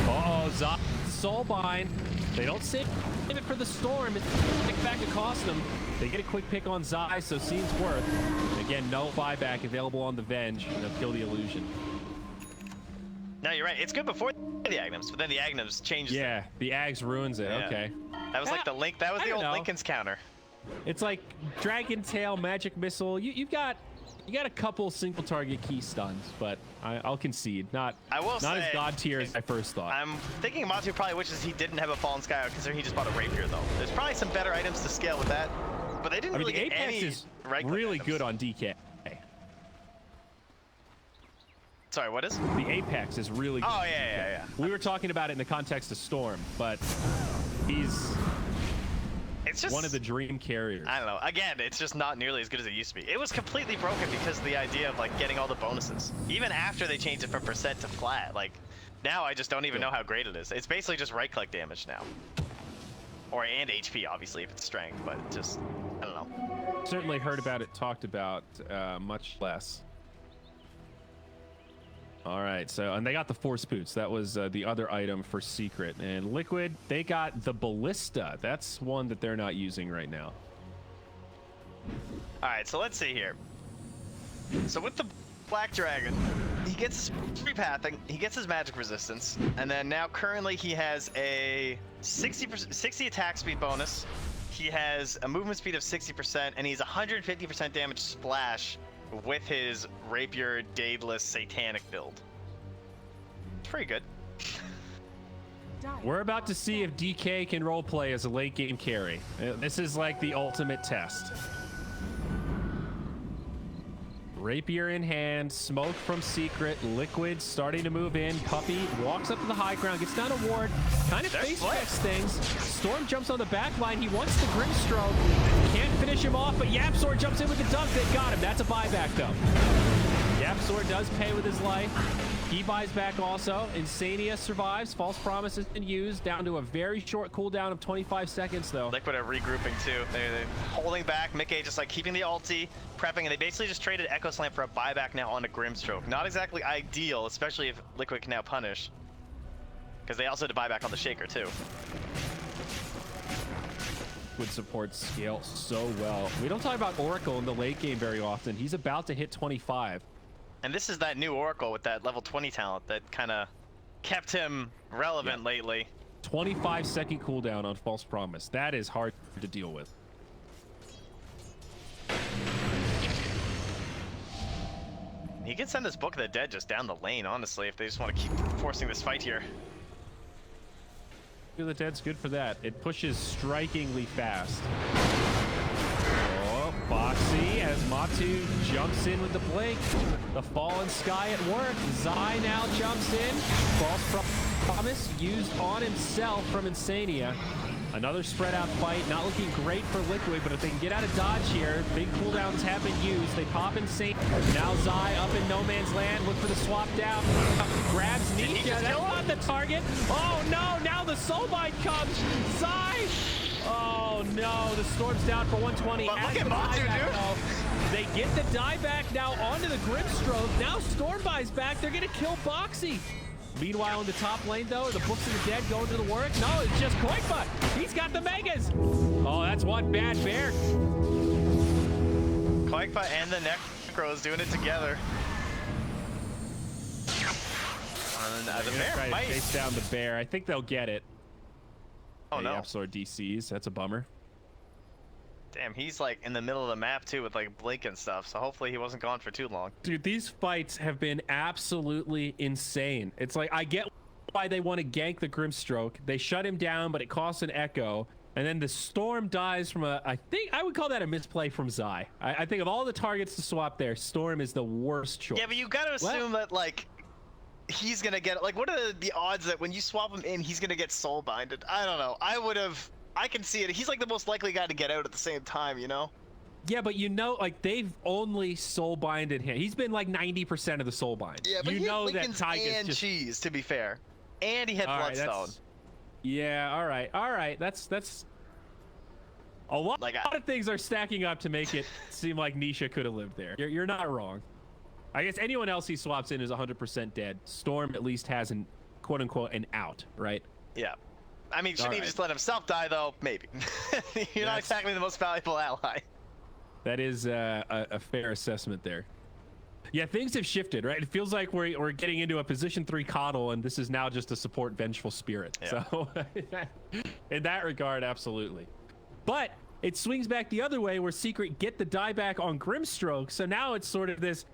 Uh-oh, Zai, Soulbind. They don't save it for the Storm. It's pick back to cost them. They get a quick pick on Zai, so scene's worth. Again, no buyback available on the Venge. They'll kill the illusion. No, you're right. It's good before the Agnums, but then the Agnums changes. Yeah, the Ags ruins it. Yeah. Okay. That was like the Link. That was I the don't old know. Lincoln's counter. It's like Dragon Tail, Magic Missile. You got a couple single target key stuns, but I'll concede. Not say, as god tier as I first thought. I'm thinking Matu probably wishes he didn't have a Fallen Sky out, considering he just bought a Rapier though. There's probably some better items to scale with that, but they didn't really the get Apex any is right-click really items. good on DK. Sorry, what is? The Apex is really good. Oh yeah. We were talking about it in the context of Storm, but he's It's just one of the dream carriers. I don't know. Again, it's just not nearly as good as it used to be. It was completely broken because of the idea of like getting all the bonuses. Even after they changed it from percent to flat, like now I just don't even know how great it is. It's basically just right-click damage now. And HP, obviously, if it's strength, but just, I don't know. Certainly heard about it, talked about much less. All right, so, and they got the Force Boots. That was the other item for Secret. And Liquid, they got the Ballista. That's one that they're not using right now. All right, so let's see here. So with the Black Dragon, he gets free pathing, he gets his magic resistance, and then now currently he has a 60 attack speed bonus. He has a movement speed of 60%, and he's 150% damage splash with his Rapier, Daedalus, Satanic build. It's pretty good. We're about to see if DK can roleplay as a late game carry. This is like the ultimate test. Rapier in hand, smoke from Secret, Liquid starting to move in. Puppy walks up to the high ground, gets down a ward, kind of face checks things. Storm jumps on the back line. He wants the Grimstroke. Can't finish him off, but Yapsor jumps in with the dunk. They got him. That's a buyback, though. Yapsor does pay with his life. He buys back also. Insania survives. False Promise has been used. Down to a very short cooldown of 25 seconds, though. Liquid are regrouping, too. They're holding back. Mickey just, like, keeping the ulti, prepping, and they basically just traded Echo Slam for a buyback now on a Grimstroke. Not exactly ideal, especially if Liquid can now punish. Because they also had to buy back on the Shaker, too. Would support scale so well. We don't talk about Oracle in the late game very often. He's about to hit 25. And this is that new Oracle with that level 20 talent that kind of kept him relevant lately. 25-second cooldown on False Promise. That is hard to deal with. He can send this Book of the Dead just down the lane, honestly, if they just want to keep forcing this fight here. Book of the Dead's good for that. It pushes strikingly fast. Oh, Foxy as Matu jumps in with the blink. The Fallen Sky at work. Zai now jumps in. False Promise used on himself from Insania. Another spread out fight, not looking great for Liquid, but if they can get out of dodge here, big cooldowns have been used. They pop Insane. Now Zai up in no man's land, look for the swap down. Grabs Nisha, that's not the target. Oh no, now the Soulbind comes. Zai! Oh no, the Storm's down for 120. But look at Matu, dude. They get the dieback now onto the Grimstroke. Now Storm buys back, they're gonna kill Boxy. Meanwhile, in the top lane, though, the Books of the Dead going to the work. No, it's just Koikba. He's got the Megas. Oh, that's one bad bear. Koikba and the Necros doing it together. And the bear Try to might. chase down the bear. I think they'll get it. Oh no. Absolute DCs. That's a bummer. Damn, he's like in the middle of the map too with like blink and stuff, so hopefully he wasn't gone for too long. Dude, these fights have been absolutely insane. It's like, I get why they want to gank the Grimstroke. They shut him down, but it costs an Echo. And then the Storm dies from I think I would call that a misplay from Zai. I think of all the targets to swap there, Storm is the worst choice. Yeah, but you gotta assume that like he's gonna get like, what are the odds that when you swap him in, he's gonna get soul binded? I don't know. I can see it. He's like the most likely guy to get out at the same time, you know? Yeah, but you know, like they've only soul binded him. He's been like 90% of the soul bind. Yeah, but you he know had that Lincoln's Tygus and just... cheese, to be fair. And he had All right, Bloodstone. yeah, all right. That's A lot, Like, lot of things are stacking up to make it seem like Nisha could have lived there. You're not wrong. I guess anyone else he swaps in is 100% dead. Storm at least has an quote unquote an out, right? Yeah. I mean, should he right. just let himself die though? Maybe. You're not That's- exactly the most valuable ally. That is a fair assessment there. Yeah, things have shifted, right? It feels like we're getting into a position 3 coddle, and this is now just a support vengeful spirit. Yeah. So in that regard, absolutely. But it swings back the other way where Secret get the dieback on Grimstroke. So now it's sort of this,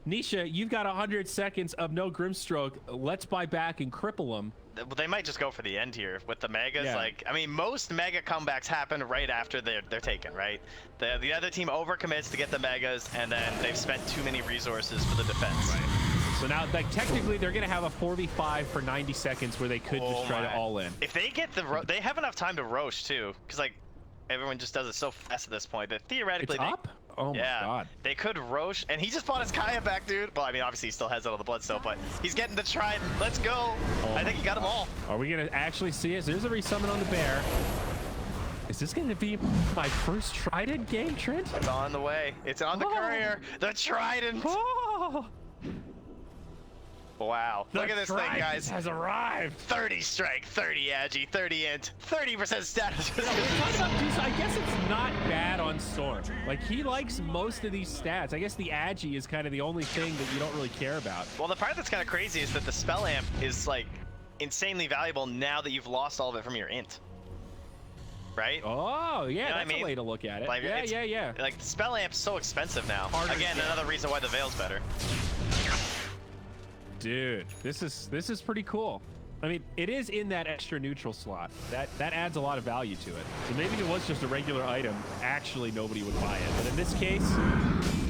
Nisha, you've got 100 seconds of no Grimstroke. Let's buy back and cripple them. They might just go for the end here with the megas. Yeah. Like, I mean, most mega comebacks happen right after they're taken, right? The other team overcommits to get the megas, and then they've spent too many resources for the defense. Right. So now, like, technically, they're going to have a 4v5 for 90 seconds where they could just try to all in. If they get they have enough time to Roche too, because like everyone just does it so fast at this point that theoretically It's up? Oh my yeah, god. they could Roche, and he just bought his Kaya back, dude. Well, I mean, obviously he still has it on the Bloodstone, but he's getting the Trident. Let's go. I think he got them all. Are we going to actually see it? There's a resummon on the bear. Is this going to be my first Trident game, Trent? It's on the way. It's on the courier. The Trident. Oh, Wow. Look at this thing, Trident guys. has arrived. 30 strength, 30 agi, 30 int, 30% status. I guess it's not bad on Storm. Like, he likes most of these stats. I guess the agi is kind of the only thing that you don't really care about. Well, the part that's kind of crazy is that the spell amp is like insanely valuable now that you've lost all of it from your int. Right? Oh, yeah, You know what I that's mean? a way to look at it. Like, Yeah. Like, the spell amp's so expensive now. Harder to Again, get. another reason why the Veil's better. Dude, this is pretty cool. I mean, it is in that extra neutral slot. That adds a lot of value to it. So maybe if it was just a regular item, actually nobody would buy it. But in this case,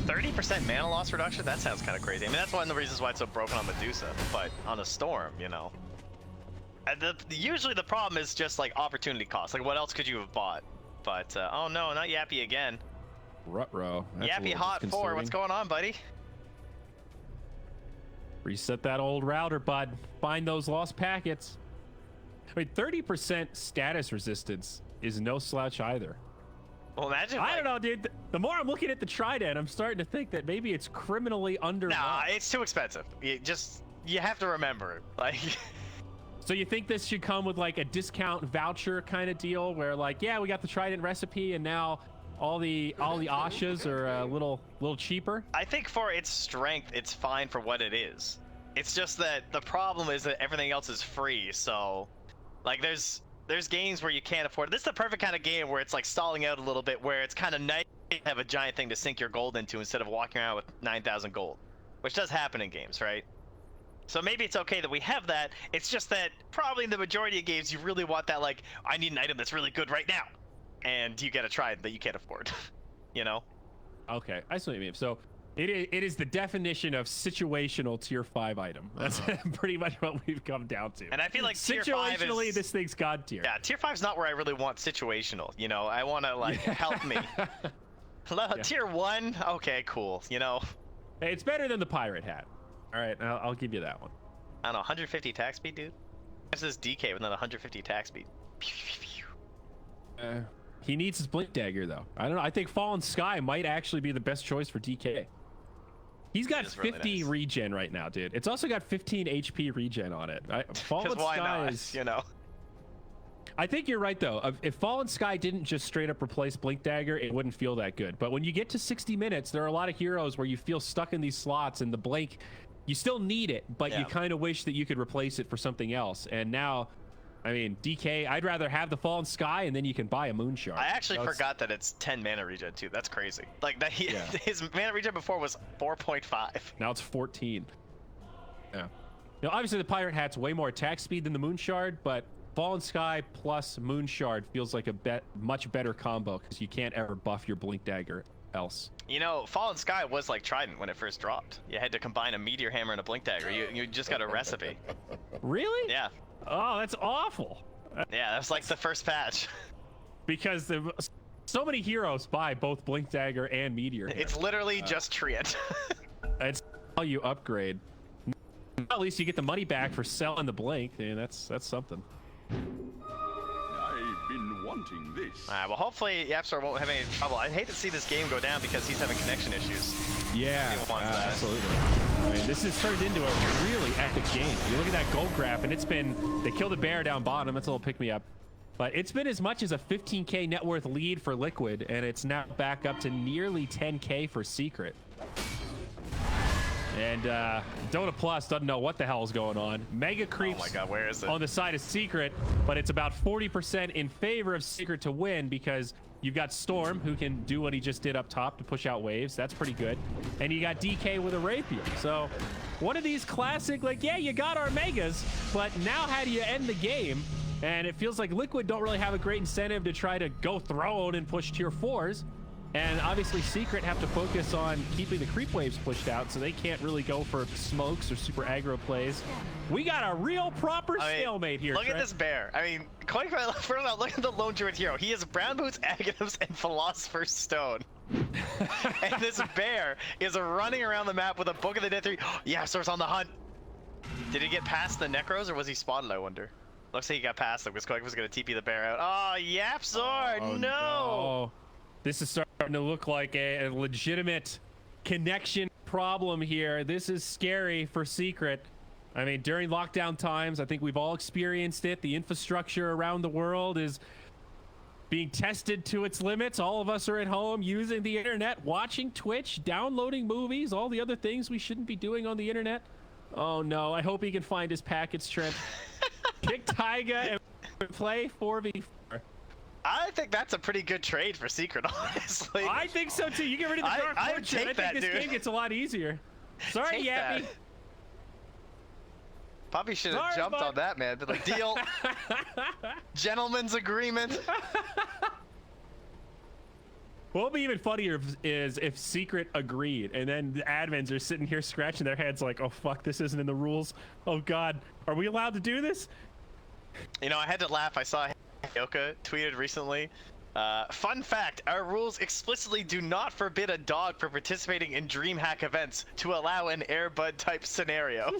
30% mana loss reduction? That sounds kind of crazy. I mean, that's one of the reasons why it's so broken on Medusa. But on a Storm, you know. Usually the problem is just, like, opportunity cost. Like, what else could you have bought? But, oh no, not Yappy again. Ruh-roh. That's a Yappy little Hot 4, disconcerting. what's going on, buddy? Reset that old router, bud. Find those lost packets. I mean, 30% status resistance is no slouch either. Well, imagine, I don't know, dude. The more I'm looking at the Trident, I'm starting to think that maybe it's criminally under. Nah, it's too expensive. You have to remember, like... So you think this should come with like a discount voucher kind of deal where like, yeah, we got the Trident recipe and now all the Ashas are a little cheaper? I think for its strength, it's fine for what it is. It's just that the problem is that everything else is free, so like there's games where you can't afford it. This is the perfect kind of game where it's like stalling out a little bit, where it's kind of nice to have a giant thing to sink your gold into instead of walking around with 9,000 gold, which does happen in games, right? So maybe it's okay that we have that. It's just that probably in the majority of games, you really want that, like, I need an item that's really good right now. And you get a Trident that you can't afford, you know? Okay, I see what you mean. So it is the definition of situational tier 5 item. That's pretty much what we've come down to. And I feel like tier 5 situationally, is... this thing's god tier. Yeah, tier 5's not where I really want situational, you know? I want to, like, help me. Tier 1? Okay, cool, you know? Hey, it's better than the pirate hat. All right, I'll give you that one. I don't know, 150 attack speed, dude? This is DK with another 150 attack speed. He needs his blink dagger though. I don't know. I think Fallen Sky might actually be the best choice for DK. He's got 50 nice. regen right now, dude. It's also got 15 HP regen on it. Fallen why Sky not, is, you know? I think you're right though. If Fallen Sky didn't just straight up replace blink dagger, it wouldn't feel that good. But when you get to 60 minutes, there are a lot of heroes where you feel stuck in these slots and the blink, you still need it, but you kind of wish that you could replace it for something else. And now, I mean, DK, I'd rather have the Fallen Sky and then you can buy a Moon Shard. I actually forgot that it's 10 mana regen too. That's crazy. Like that, his mana regen before was 4.5. Now it's 14. Yeah. Now, obviously the Pirate Hat's way more attack speed than the Moon Shard, but Fallen Sky plus Moon Shard feels like a much better combo because you can't ever buff your Blink Dagger else. You know, Fallen Sky was like Trident when it first dropped. You had to combine a Meteor Hammer and a Blink Dagger. You just got a recipe. Really? Yeah. Oh, that's awful. Yeah, that was like the first patch. Because so many heroes buy both Blink Dagger and Meteor Hammer. It's literally just Treant. It's how you upgrade. At least you get the money back for selling the Blink. Man, that's something. I've been wanting wanting this. Alright, well hopefully Yapstar won't have any trouble. I'd hate to see this game go down because he's having connection issues. Yeah, He wants that. absolutely. I mean, this has turned into a really epic game. You look at that gold graph, and it's been, they killed a bear down bottom. That's a little pick-me-up. But it's been as much as a 15K net worth lead for Liquid, and it's now back up to nearly 10K for Secret. And Dota Plus doesn't know what the hell is going on. Mega creeps Oh my god, where is it? on the side of Secret, but it's about 40% in favor of Secret to win because you've got Storm, who can do what he just did up top to push out waves. That's pretty good. And you got DK with a Rapier. So one of these classic, like, yeah, you got our Megas, but now how do you end the game? And it feels like Liquid don't really have a great incentive to try to go throne and push tier 4s. And obviously Secret have to focus on keeping the creep waves pushed out, so they can't really go for smokes or super aggro plays. We got a real proper stalemate here, Look Trent. at this bear. I mean, quite first of all, look at the lone druid hero. He has Brown Boots, Aghanims, and Philosopher's Stone. And this bear is running around the map with a Book of the Dead 3. Yeah, Source on the hunt. Did he get past the Necros, or was he spotted, I wonder? Looks like he got past them because Quake was going to TP the bear out. Oh, Yapzor, Oh, no! This is starting to look like a legitimate connection problem here. This is scary for Secret. I mean, during lockdown times, I think we've all experienced it. The infrastructure around the world is being tested to its limits. All of us are at home using the internet, watching Twitch, downloading movies, all the other things we shouldn't be doing on the internet. Oh no, I hope he can find his packets, Trent. Pick Taiga and play 4v4. I think that's a pretty good trade for Secret, honestly. I think so too. You get rid of the Dark I Fortune. take I think that, this dude. game gets a lot easier. Sorry, Take Yappy. that. Probably should have Sorry, jumped bud. on that, man. Been like, deal. Gentleman's agreement. What would be even funnier is if Secret agreed, and then the admins are sitting here scratching their heads like, oh fuck, this isn't in the rules. Oh god, are we allowed to do this? You know, I had to laugh. I saw Yoka tweeted recently. Fun fact, our rules explicitly do not forbid a dog from participating in DreamHack events to allow an Airbud type scenario.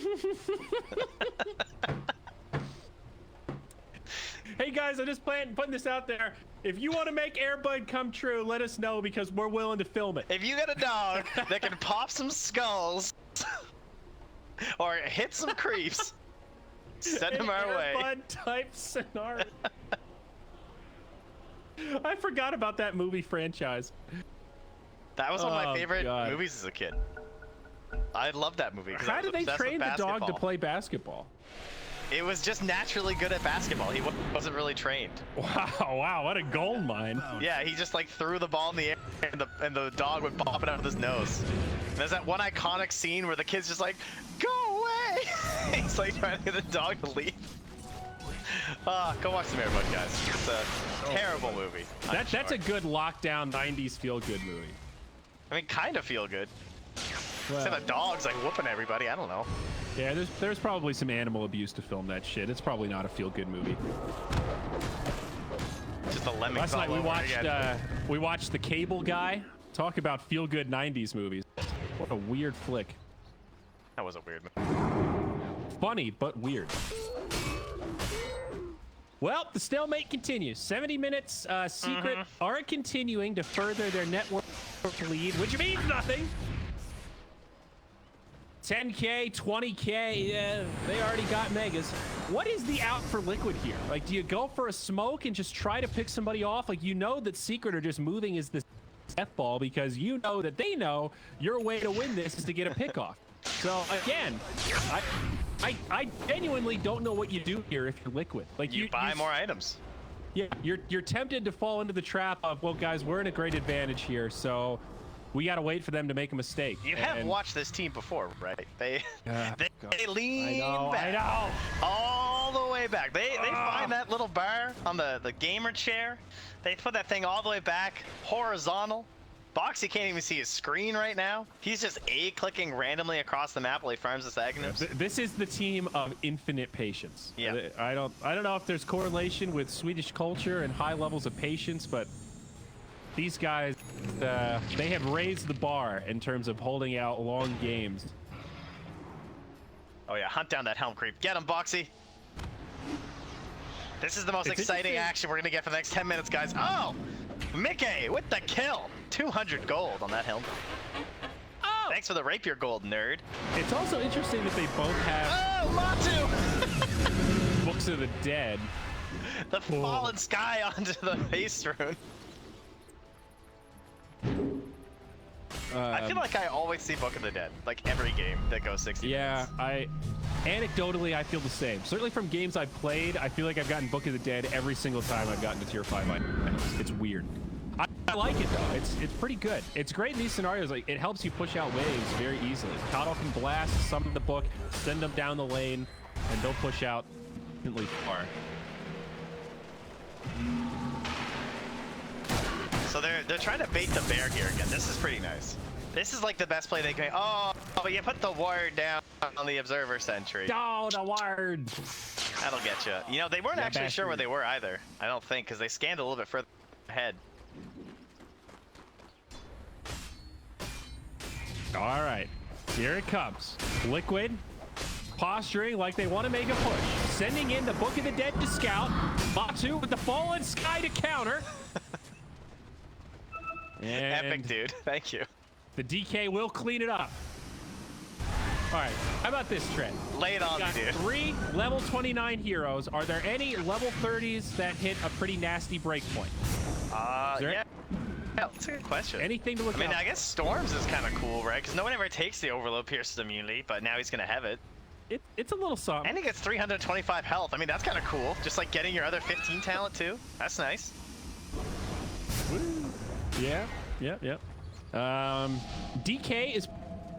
Hey guys, I'm just putting this out there. If you want to make Airbud come true, let us know because we're willing to film it. If you got a dog that can pop some skulls or hit some creeps, send them our way. Airbud type scenario. I forgot about that movie franchise. That was one of my Oh, favorite God. movies as a kid. I loved that movie. 'cause I How was did they obsessed with train the dog to basketball. play basketball? It was just naturally good at basketball. He wasn't really trained. Wow, what a gold mine. Yeah, he just like threw the ball in the air and the dog would pop it out of his nose. And there's that one iconic scene where the kid's just like, go away! He's like trying to get the dog to leave. Go watch some Airbud, guys. It's a terrible movie. I'm That's a sure. good lockdown 90s feel-good movie. I mean, kind of feel good. Well, Except the dog's like whooping everybody. I don't know. yeah, there's probably some animal abuse to film that shit. It's probably not a feel-good movie. Just a lemming. Last night we watched The Cable Guy. Talk about feel-good 90s movies. What a weird flick. That was a weird movie. Funny, but weird. Well, the stalemate continues. 70 minutes. Secret are continuing to further their network lead, which means nothing. 10K, 20K, yeah, they already got megas. What is the out for Liquid here? Like, do you go for a smoke and just try to pick somebody off? Like, you know that Secret are just moving as this death ball because you know that they know your way to win this is to get a pick off. So, again, I genuinely don't know what you do here if you're Liquid. Like, You buy more items. yeah, you're tempted to fall into the trap of, well, guys, we're in a great advantage here, so we got to wait for them to make a mistake. You have And- watched this team before, right? They God. they lean I back know. all the way back. They find that little bar on the gamer chair. They put that thing all the way back, horizontal. Boxy can't even see his screen right now. He's just clicking randomly across the map while he farms this Aghanims. This is the team of infinite patience. Yeah. I don't know if there's correlation with Swedish culture and high levels of patience, but these guys, they have raised the bar in terms of holding out long games. Oh yeah, hunt down that helm creep. Get him, Boxy. This is the most It's exciting interesting. action we're gonna get for the next 10 minutes, guys. Oh, Mickey with the kill. 200 gold on that helmet. Oh! Thanks for the rapier gold, nerd. It's also interesting that they both have Oh, Matu! Books of the Dead. The fallen sky onto the face rune. I feel like I always see Book of the Dead, like every game that goes 60 Yeah, minutes. anecdotally, I feel the same. Certainly from games I've played, I feel like I've gotten Book of the Dead every single time I've gotten to tier 5 items. It's weird. I like it though. It's pretty good. It's great in these scenarios. Like it helps you push out waves very easily. Cottle can blast, summon the book, send them down the lane, and they'll push out instantly far. So they're trying to bait the bear here again. This is pretty nice. This is like the best play they can. Oh, but you put the ward down on the observer sentry. Oh, the ward. That'll get you. You know, they weren't Yeah, actually sure where bastard. they were either. I don't think, because they scanned a little bit further ahead. All right, here it comes. Liquid, posturing like they want to make a push. Sending in the Book of the Dead to scout. Matu with the Fallen Sky to counter. And Epic, dude. Thank you. the DK will clean it up. All right, how about this, Trent? Lay it on me, Got dude. 3 level 29 heroes. Are there any level 30s that hit a pretty nasty breakpoint? Yeah. there- Yeah, that's a good question. Anything to look I mean, out I guess Storms is kind of cool, right? Because no one ever takes the Overload Pierce's immunity, but now he's going to have it. It's a little something. And he gets 325 health. I mean, that's kind of cool. Just like getting your other 15 talent, too. That's nice. Woo. Yeah. DK is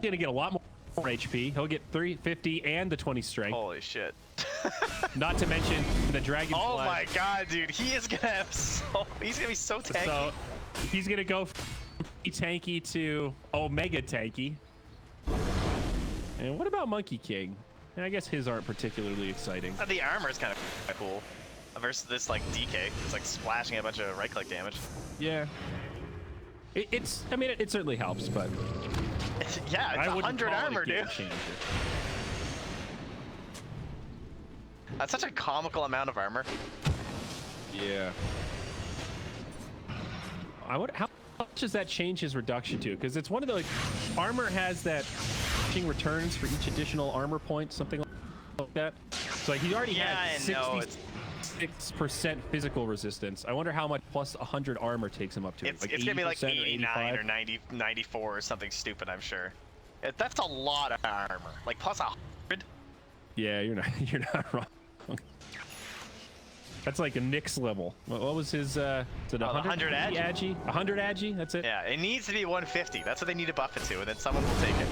going to get a lot more HP. He'll get 350 and the 20 strength. Holy shit. Not to mention the Dragon's Oh Blood. my god, dude. He is going to have he's going to be so tanky. So he's going to go from tanky to Omega tanky. And what about Monkey King? I guess his aren't particularly exciting. The armor is kind of cool. Versus this, like, DK. It's like splashing a bunch of right-click damage. Yeah. I mean, it certainly helps, but Yeah, it's I wouldn't 100 call it a armor, game dude. changer. That's such a comical amount of armor. Yeah. How much does that change his reduction to? Because it's one of the, like, armor has that returns for each additional armor point, something like that. So like he already had I know. It's 66% physical resistance. I wonder how much plus 100 armor takes him up to. it's gonna be like 80% 89 or 85? 90, 94 or something stupid, I'm sure. That's a lot of armor. Like plus 100. Yeah, you're not wrong. That's like a Nyx level. What was his? Is it 100 agi? 100 agi. That's it. Yeah, it needs to be 150. That's what they need to buff it to, and then someone will take it.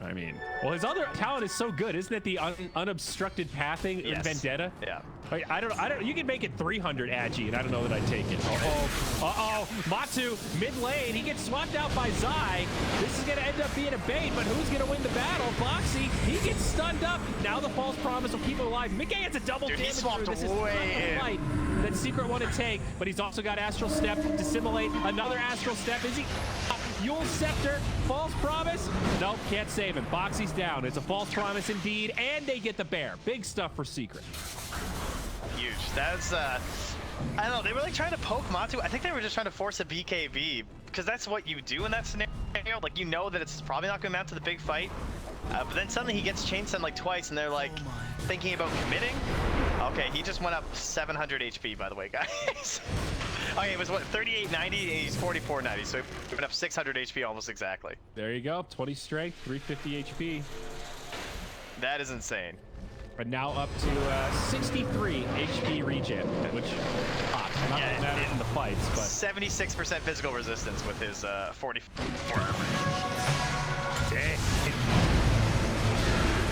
I mean, well, his other talent is so good, isn't it? The unobstructed pathing in Yes. Vendetta. Yeah. Like, I don't. You can make it 300 agi, and I don't know that I'd take it. Uh-oh. Matu mid lane. He gets swapped out by Zai. This is gonna end up being a bait, but who's gonna win the battle? Boxy. He gets stunned up. Now the false promise will keep him alive. Mickey gets a double Dude, he damage. swapped This is way not a in. fight that Secret want to take, but he's also got Astral Step to simulate another Astral Step. Is he? Yule Scepter, false promise. Nope, can't save him. Boxy's down. It's a false promise indeed, and they get the bear. Big stuff for Secret. Huge. That's I don't know. They were like trying to poke Matu. I think they were just trying to force a BKB because that's what you do in that scenario. Like you know that it's probably not going to amount to the big fight, but then suddenly he gets chain sent like twice, and they're like thinking about committing. Okay, he just went up 700 HP by the way, guys. Okay, it was what 3890, and he's 4490, so he went up 600 HP almost exactly. There you go. 20 strength, 350 HP. That is insane. But now up to 63 HP regen, which not that matters in the fights, but 76% physical resistance with his 44 armor. dang.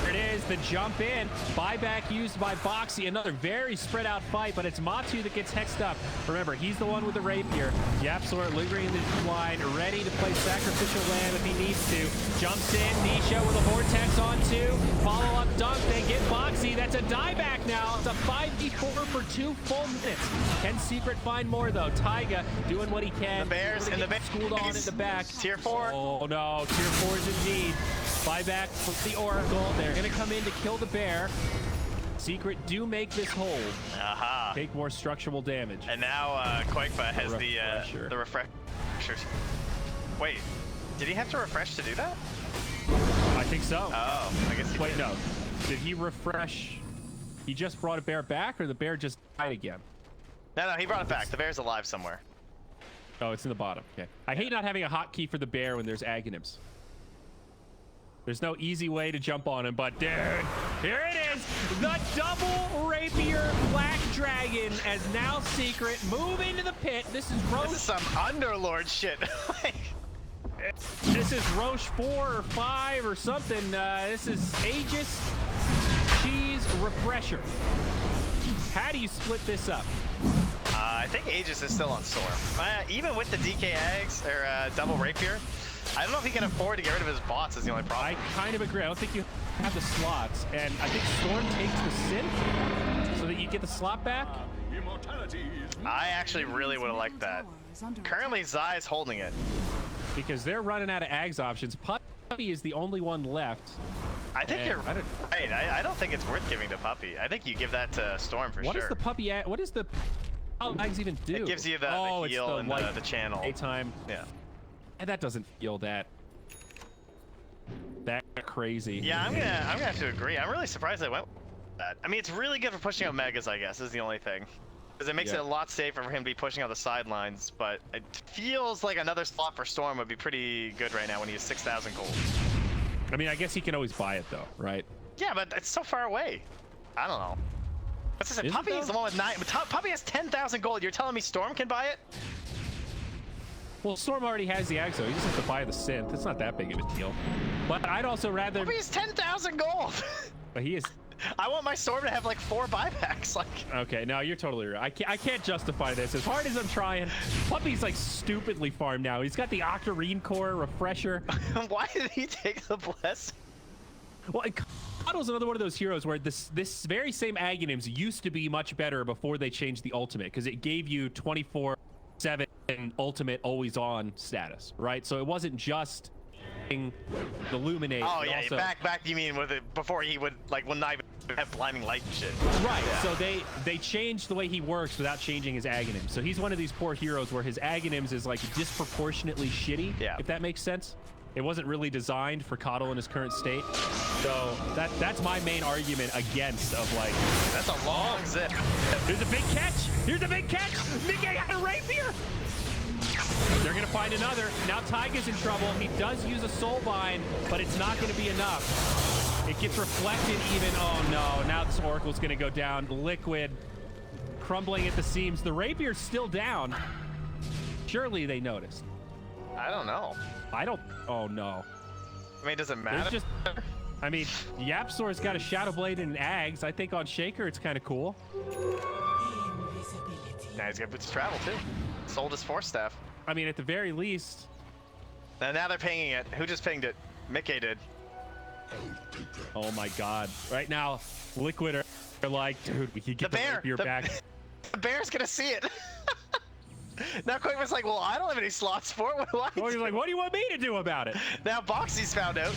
There it is, the jump in. Buyback used by Boxy. Another very spread out fight, but it's Matu that gets hexed up. Remember, he's the one with the rapier. Yapsor lingering in the line, ready to play sacrificial lamb if he needs to. Jumps in, Nisha with a vortex on 2. Follow-up dunk, they get Boxy. That's a dieback now. It's a 5v4 for 2 full minutes. Can Secret find more, though? Taiga doing what he can. The Bears and the Bears. Schooled on in the back. Tier 4. Oh no, tier 4s indeed. Buyback from the Oracle. They're gonna come in to kill the bear. Secret do make this hold. Aha. Take more structural damage. And now Koikba has Refresher. the refreshers. Wait, did he have to refresh to do that? I think so. Oh, I guess he Wait, did. no. Did he refresh? He just brought a bear back, or the bear just died again? No, he brought it back. The bear's alive somewhere. Oh, it's in the bottom. Okay. I hate not having a hotkey for the bear when there's Aghanims. There's no easy way to jump on him, but dude, here it is. The double rapier black dragon as now Secret move into the pit. This is Roche. This is some Underlord shit. This is Roche 4 or 5 or something. This is Aegis Cheese Refresher. How do you split this up? I think Aegis is still on Storm. Even with the DK Eggs or double rapier, I don't know if he can afford to get rid of his bots is the only problem. I kind of agree. I don't think you have the slots, and I think Storm takes the synth so that you get the slot back. Immortality is I actually really would have liked that. Tower is under Currently, Zai is holding it. Because they're running out of Ags options. Puppy is the only one left. I think And you're I don't- right. I don't think it's worth giving to Puppy. I think you give that to Storm for What sure. is the puppy at? What is the how do Ags even do? It gives you the it's heal and light the channel. daytime. Yeah. And that doesn't feel that crazy. Yeah, I'm gonna have to agree. I'm really surprised they went with that. I mean, it's really good for pushing out megas, I guess, is the only thing. Because it makes Yeah. it a lot safer for him to be pushing out the sidelines, but it feels like another slot for Storm would be pretty good right now when he has 6,000 gold. I mean, I guess he can always buy it though, right? Yeah, but it's so far away. I don't know. What's this? Is it Puppy is though? the one with 9. But Puppy has 10,000 gold. You're telling me Storm can buy it? Well, Storm already has the Ags though. He just has to buy the synth. It's not that big of a deal. But I'd also rather. Puppy has 10,000 gold. But he is. I want my Storm to have like 4 buybacks. Like. Okay, no, you're totally right. I can't justify this. As hard as I'm trying, Puppy's like stupidly farmed now. He's got the Octarine Core Refresher. Why did he take the bless? Well, Cuddle's another one of those heroes where this very same Aghanims used to be much better before they changed the ultimate, because it gave you 24/7 ultimate always on status, right? So it wasn't just the Luminate. Oh but yeah, also, back. You mean with it before he would not even have blinding light and shit. right? Yeah. So they changed the way he works without changing his Aghanims. So he's one of these poor heroes where his Aghanims is like disproportionately shitty. Yeah. If that makes sense. It wasn't really designed for Coddle in his current state. So that's my main argument against of like. That's a long zip. Here's a big catch. Here's a big catch. Mickey got a rapier. They're gonna find another. Now Taiga's in trouble. He does use a soul bind, but it's not gonna be enough. It gets reflected even. Oh no, now this Oracle's gonna go down. Liquid crumbling at the seams. The rapier's still down. Surely they noticed. I don't know. I don't. Oh no. I mean, does it There's matter? just. I mean, Yapsor's got a Shadow Blade and an Ags. I think on Shaker it's kind of cool. Now he's got boots of travel too. Sold his Force Staff. I mean, at the very least. And now they're pinging it. Who just pinged it? Mickey did. Oh my God! Right now, Liquid are like, dude, we could get The bear. rapier back. The bear's gonna see it. Now Quickman's like, well, I don't have any slots for it. What do I Or he's do? like, what do you want me to do about it? Now Boxy's found out.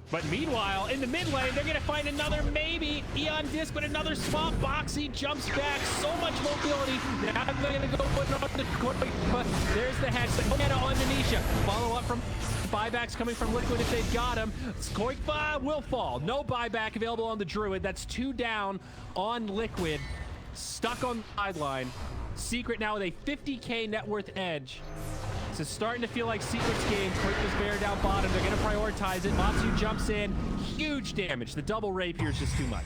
But meanwhile, in the mid lane, they're gonna find another maybe Eon Disc, but another spot. Boxy jumps back, so much mobility. Now they're gonna go put it on the court, but there's the head. Meta on Denisha. Follow up from buybacks coming from Liquid if they've got him. Koikba will fall. No buyback available on the Druid. That's 2 down on Liquid. Stuck on the sideline. Secret now with a 50k net worth edge. This is starting to feel like Secret's game. Koikba's bear down bottom. They're going to prioritize it. Matsu jumps in. Huge damage. The double rapier is just too much.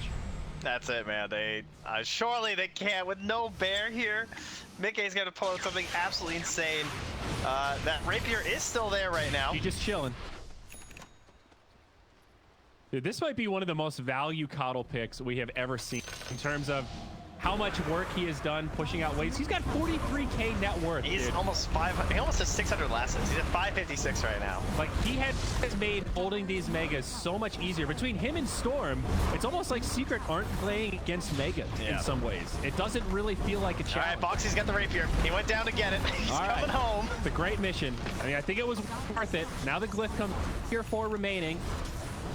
That's it, man. They surely they can't with no bear here. Mickey's gonna pull out something absolutely insane. That rapier is still there right now. He's just chilling. Dude, this might be one of the most value Coddle picks we have ever seen in terms of how much work he has done pushing out waves. He's got 43k net worth. He's dude. almost 500. He almost has 600 lessons. He's at 556 right now. Like, he has made holding these megas so much easier. Between him and Storm, it's almost like Secret aren't playing against megas Yeah. in some ways. It doesn't really feel like a All challenge. right, Boxy's got the rapier. He went down to get it. He's All right. coming home. It's a great mission. I mean, I think it was worth it. Now the glyph comes here 4 remaining.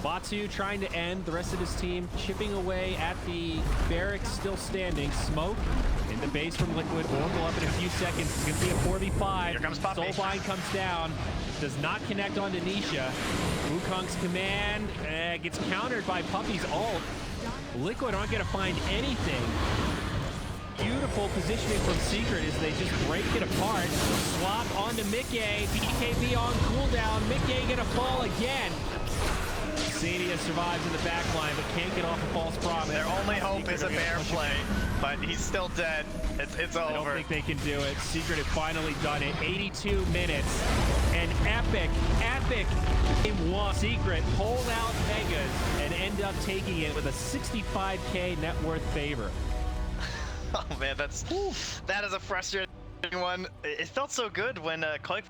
Batu trying to end, the rest of his team chipping away at the barracks, still standing. Smoke in the base from Liquid. Oracle up in a few seconds. It's going to be a 4v5. Here comes Puppy. Soulbind comes down. Does not connect onto Nisha. Wukong's command gets countered by Puppy's ult. Liquid aren't going to find anything. Beautiful positioning from Secret as they just break it apart. Swap onto Mickey. BKB on cooldown. Mickey gonna fall again. Xenia survives in the back line, but can't get off a false promise. Their only hope Secret is a are gonna bear push it. play, but he's still dead. It's over. I don't think they can do it. Secret have finally done it. 82 minutes. An epic game one. Secret hold out Vegas and end up taking it with a 65K net worth favor. Oh man, that is a frustrating one. It felt so good when Koik